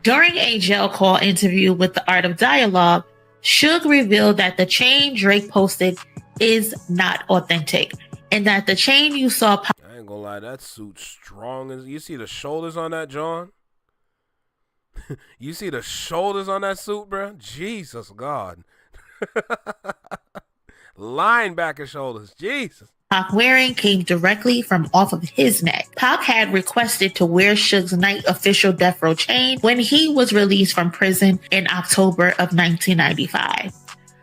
During a jail call interview with The Art of Dialogue, Suge revealed that the chain Drake posted is not authentic, and that the chain you saw... I ain't gonna lie, that suit's strong. As you see the shoulders on that, John? You see the shoulders on that suit, bro? Jesus God. Linebacker shoulders. Jesus. Pac wearing came directly from off of his neck. Pac had requested to wear Suge's night official death row chain when he was released from prison in October of 1995.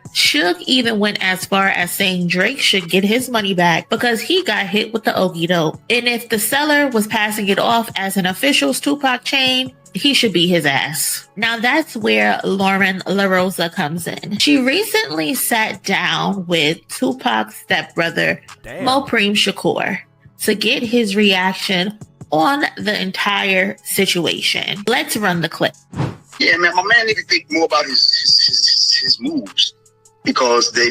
Suge even went as far as saying Drake should get his money back because he got hit with the okie doke. And if the seller was passing it off as an official's Tupac chain, he should be his ass. Now that's where Lauren LaRosa comes in. She recently sat down with Tupac's stepbrother, Mopreme Shakur, to get his reaction on the entire situation. Let's run the clip. Yeah, man, my man need to think more about his moves, because they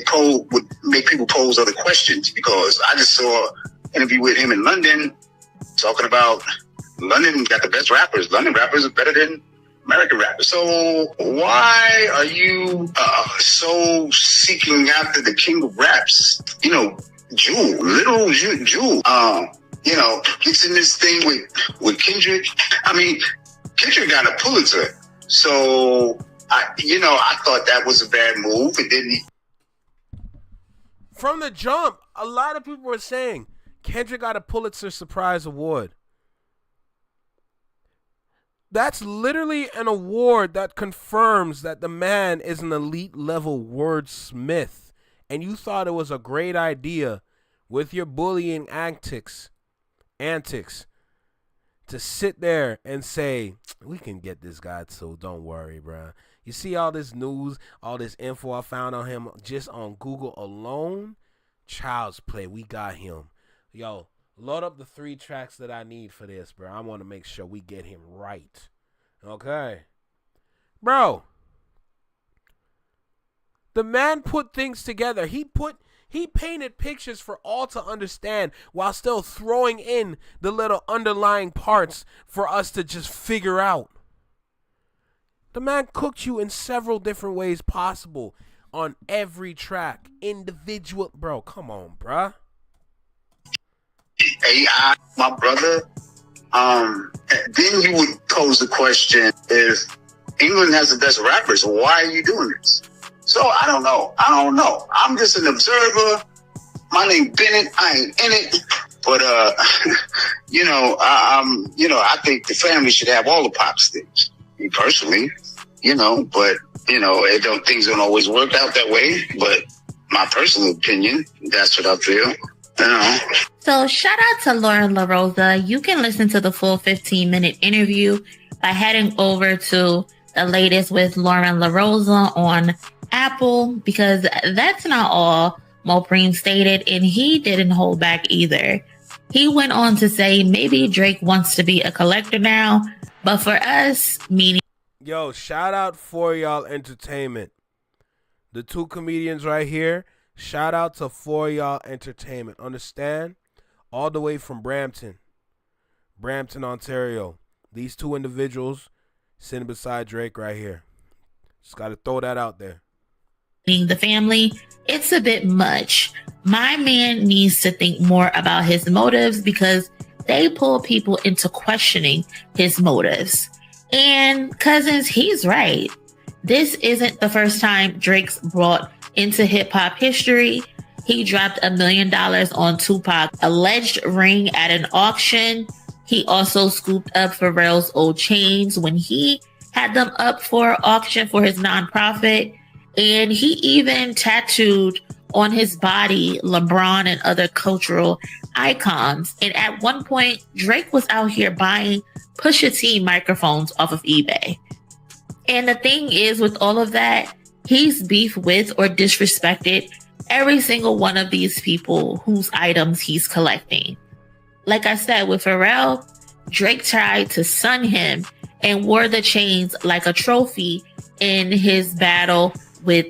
would make people pose other questions. Because I just saw an interview with him in London talking about London got the best rappers. London rappers are better than American rappers. So why are you so seeking after the king of raps? You know, Jewel, literal Jewel. You know, gets in this thing with Kendrick. I mean, Kendrick got a Pulitzer. So, I thought that was a bad move. And then from the jump, a lot of people were saying Kendrick got a Pulitzer Surprise Award. That's literally an award that confirms that the man is an elite level wordsmith. And you thought it was a great idea with your bullying antics to sit there and say, we can get this guy, so don't worry, bro. You see all this news, all this info I found on him just on Google alone? Child's play. We got him. Yo, load up the 3 tracks that I need for this, bro. I want to make sure we get him right. Okay. Bro. The man put things together. He painted pictures for all to understand while still throwing in the little underlying parts for us to just figure out. The man cooked you in several different ways possible on every track. Individual. Bro, come on, bruh. AI, my brother. Then you would pose the question, if England has the best rappers, why are you doing this? So I don't know. I'm just an observer. My name Bennett. I ain't in it. But I think the family should have all the Pops things. Me personally, but things don't always work out that way. But my personal opinion, that's what I feel. So shout out to Lauren LaRosa. You can listen to the full 15-minute interview by heading over to the latest with Lauren LaRosa on Apple, because that's not all Mopreme stated, and he didn't hold back either. He went on to say maybe Drake wants to be a collector now, but for us, meaning... Yo, shout out For Y'all Entertainment. The 2 comedians right here, shout out to For Y'all Entertainment. Understand? All the way from Brampton, Ontario. These 2 individuals sitting beside Drake right here. Just got to throw that out there. The family, it's a bit much. My man needs to think more about his motives, because they pull people into questioning his motives. And Cousins, he's right. This isn't the first time Drake's brought into hip-hop history. He dropped $1 million on Tupac's alleged ring at an auction. He also scooped up Pharrell's old chains when he had them up for auction for his nonprofit. And he even tattooed on his body LeBron and other cultural icons. And at one point, Drake was out here buying Pusha T microphones off of eBay. And the thing is, with all of that, he's beefed with or disrespected every single one of these people whose items he's collecting. Like I said, with Pharrell, Drake tried to sun him and wore the chains like a trophy in his battle with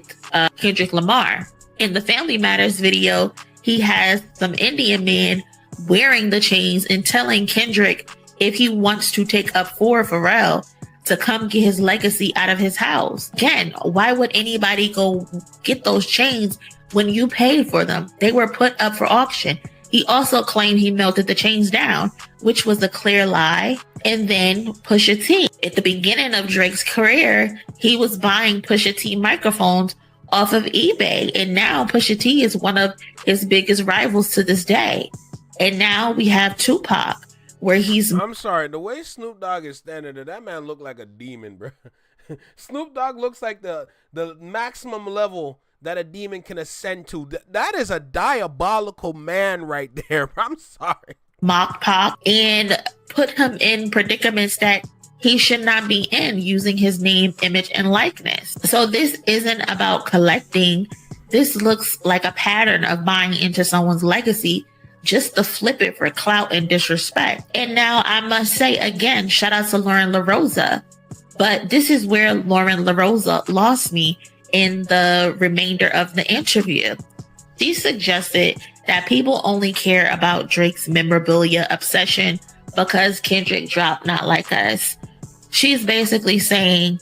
Kendrick Lamar. In the Family Matters video, he has some Indian men wearing the chains and telling Kendrick if he wants to take up for Pharrell to come get his legacy out of his house. Again, why would anybody go get those chains when you paid for them? They were put up for auction. He also claimed he melted the chains down, which was a clear lie. And then Pusha T. At the beginning of Drake's career, he was buying Pusha T microphones off of eBay. And now Pusha T is one of his biggest rivals to this day. And now we have Tupac, where he's... I'm sorry, the way Snoop Dogg is standing there, that man look like a demon, bro. Snoop Dogg looks like the maximum level that a demon can ascend to. That is a diabolical man right there. I'm sorry. Mock Pac and put him in predicaments that he should not be in, using his name, image, and likeness. So this isn't about collecting. This looks like a pattern of buying into someone's legacy just to flip it for clout and disrespect. And now I must say again, shout out to Lauren LaRosa. But this is where Lauren LaRosa lost me in the remainder of the interview. She suggested that people only care about Drake's memorabilia obsession because Kendrick dropped Not Like Us. She's basically saying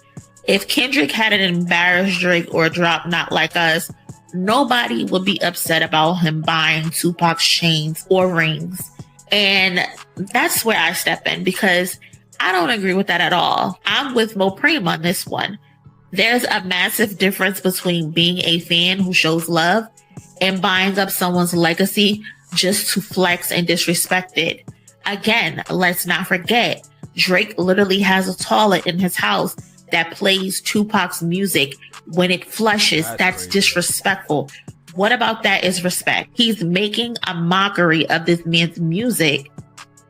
if Kendrick hadn't embarrassed Drake or dropped Not Like Us, nobody would be upset about him buying Tupac's chains or rings. And that's where I step in, because I don't agree with that at all. I'm with Mopreme on this one. There's a massive difference between being a fan who shows love and buying up someone's legacy just to flex and disrespect it. Again, let's not forget, Drake literally has a toilet in his house that plays Tupac's music when it flushes. That's crazy. Disrespectful. What about that is respect? He's making a mockery of this man's music,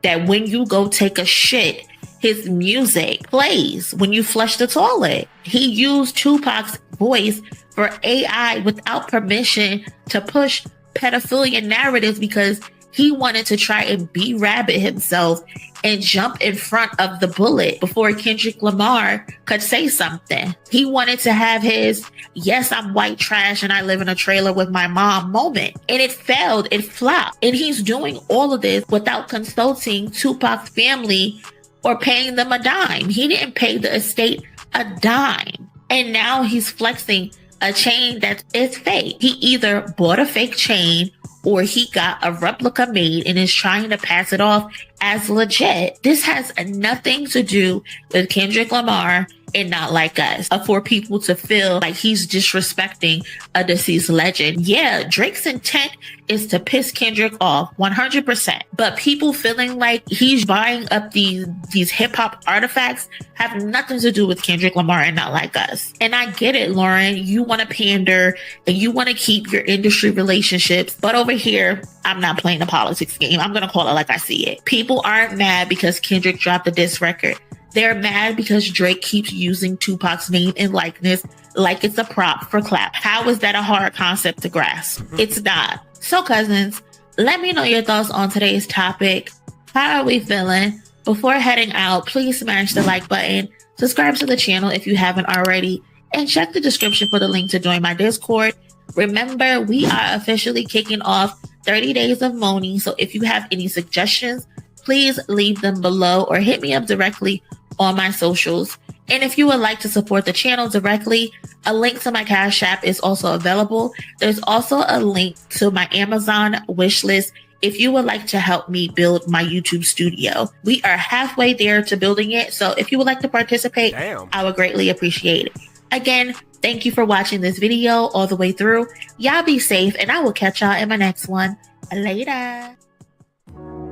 that when you go take a shit, his music plays when you flush the toilet. He used Tupac's voice for AI without permission to push pedophilia narratives because he wanted to try and be Rabbit himself and jump in front of the bullet before Kendrick Lamar could say something. He wanted to have his, yes, I'm white trash and I live in a trailer with my mom moment. And it failed, it flopped. And he's doing all of this without consulting Tupac's family or paying them a dime. He didn't pay the estate a dime. And now he's flexing a chain that is fake. He either bought a fake chain or he got a replica made and is trying to pass it off as legit. This has nothing to do with Kendrick Lamar and Not Like Us, for people to feel like he's disrespecting a deceased legend. Yeah, Drake's intent is to piss Kendrick off 100%, but people feeling like he's buying up these hip hop artifacts have nothing to do with Kendrick Lamar and Not Like Us. And I get it, Lauren, you want to pander and you want to keep your industry relationships, but over here, I'm not playing the politics game. I'm going to call it like I see it. People aren't mad because Kendrick dropped a diss record. They're mad because Drake keeps using Tupac's name and likeness like it's a prop for clap. How is that a hard concept to grasp? It's not. So, cousins, let me know your thoughts on today's topic. How are we feeling? Before heading out, please smash the like button, subscribe to the channel if you haven't already, and check the description for the link to join my Discord. Remember, we are officially kicking off 30 days of moaning, so if you have any suggestions, please leave them below or hit me up directly on my socials. And if you would like to support the channel directly, a link to my Cash App is also available. There's also a link to my Amazon wish list if you would like to help me build my YouTube studio. We are halfway there to building it, so if you would like to participate, I would greatly appreciate it. Again, thank you for watching this video all the way through. Y'all be safe, and I will catch y'all in my next one. Later.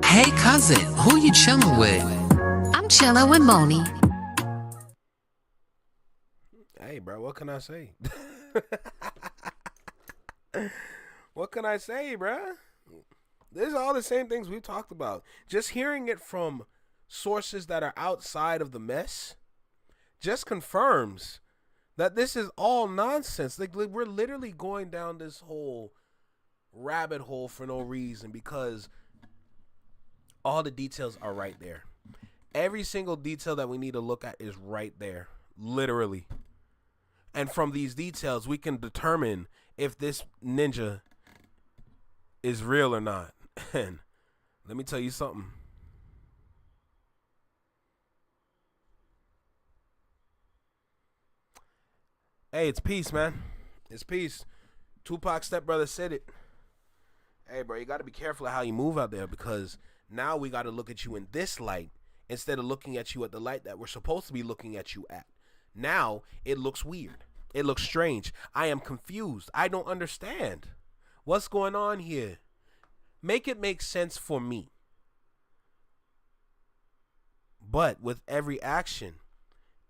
Hey cousin, who you chilling with? I'm chilling with Moni. Hey, bro, what can I say? What can I say, bro? These are all the same things we've talked about. Just hearing it from sources that are outside of the mess just confirms that this is all nonsense. Like, we're literally going down this whole rabbit hole for no reason, because all the details are right there. Every single detail that we need to look at is right there, literally. And from these details, we can determine if this ninja is real or not. And let me tell you something. Hey, it's peace, man. It's peace. Tupac's stepbrother said it. Hey, bro, you got to be careful of how you move out there, because now we got to look at you in this light instead of looking at you at the light that we're supposed to be looking at you at. Now it looks weird. It looks strange. I am confused. I don't understand. What's going on here? Make it make sense for me. But with every action,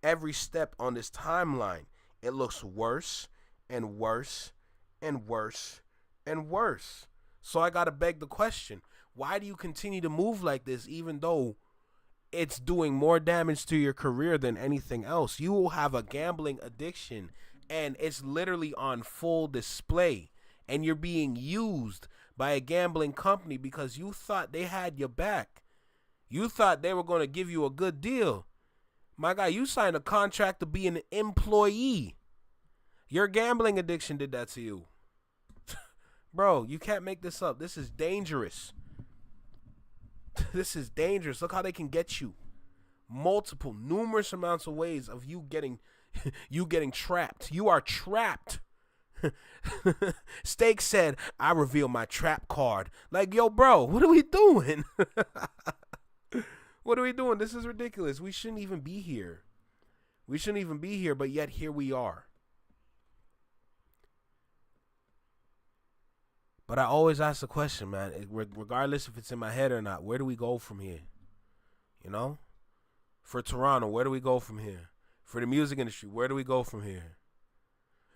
every step on this timeline, it looks worse and worse and worse and worse. So I gotta beg the question, why do you continue to move like this even though it's doing more damage to your career than anything else? You will have a gambling addiction and it's literally on full display, and you're being used by a gambling company because you thought they had your back. You thought they were going to give you a good deal. My guy, you signed a contract to be an employee. Your gambling addiction did that to you. Bro, you can't make this up. This is dangerous. This is dangerous. Look how they can get you. Numerous amounts of ways of you getting trapped. You are trapped. Steak said, I reveal my trap card. Like, yo, bro, what are we doing? What are we doing? This is ridiculous. We shouldn't even be here. We shouldn't even be here, but yet here we are. But I always ask the question, man, regardless if it's in my head or not, where do we go from here? You know? For Toronto, where do we go from here? For the music industry, where do we go from here?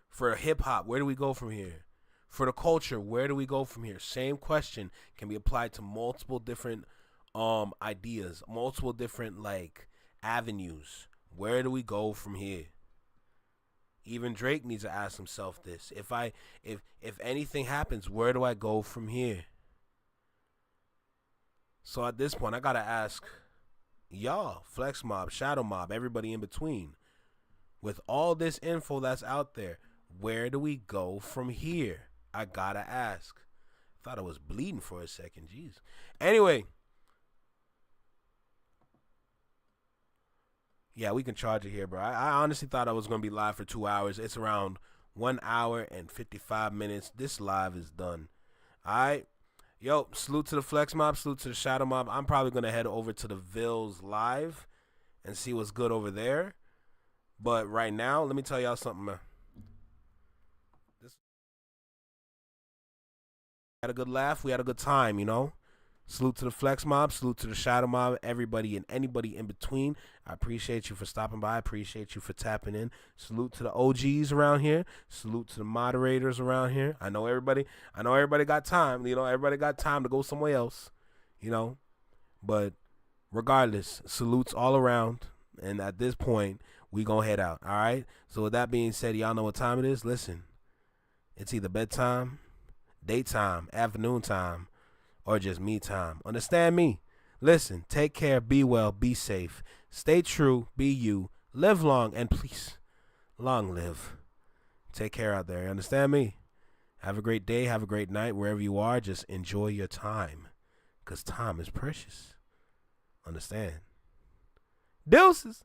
For hip hop, where do we go from here? For the culture, where do we go from here? Same question can be applied to multiple different ideas, multiple different avenues. Where do we go from here? Even Drake needs to ask himself this. If anything happens, where do I go from here? So at this point, I gotta ask y'all, Flex Mob, Shadow Mob, everybody in between, with all this info that's out there, where do we go from here? I gotta ask. Thought I was bleeding for a second. Jeez. Anyway. Yeah, we can charge it here, bro. I honestly thought I was going to be live for 2 hours. It's around 1 hour and 55 minutes. This live is done. All right. Yo, salute to the Flex Mob. Salute to the Shadow Mob. I'm probably going to head over to the Vills live and see what's good over there. But right now, let me tell y'all something, man. Had a good laugh. We had a good time, you know. Salute to the Flex Mob. Salute to the Shadow Mob. Everybody and anybody in between. I appreciate you for stopping by. I appreciate you for tapping in. Salute to the OGs around here. Salute to the moderators around here. I know everybody got time. You know, everybody got time to go somewhere else. You know. But regardless, salutes all around. And at this point, we gonna head out. All right. So with that being said, y'all know what time it is. Listen, it's either bedtime, daytime, afternoon time, or just me time. Understand me? Listen, take care, be well, be safe, stay true, be you, live long, and please, long live. Take care out there. Understand me? Have a great day, have a great night, wherever you are. Just enjoy your time, because time is precious. Understand? Deuces.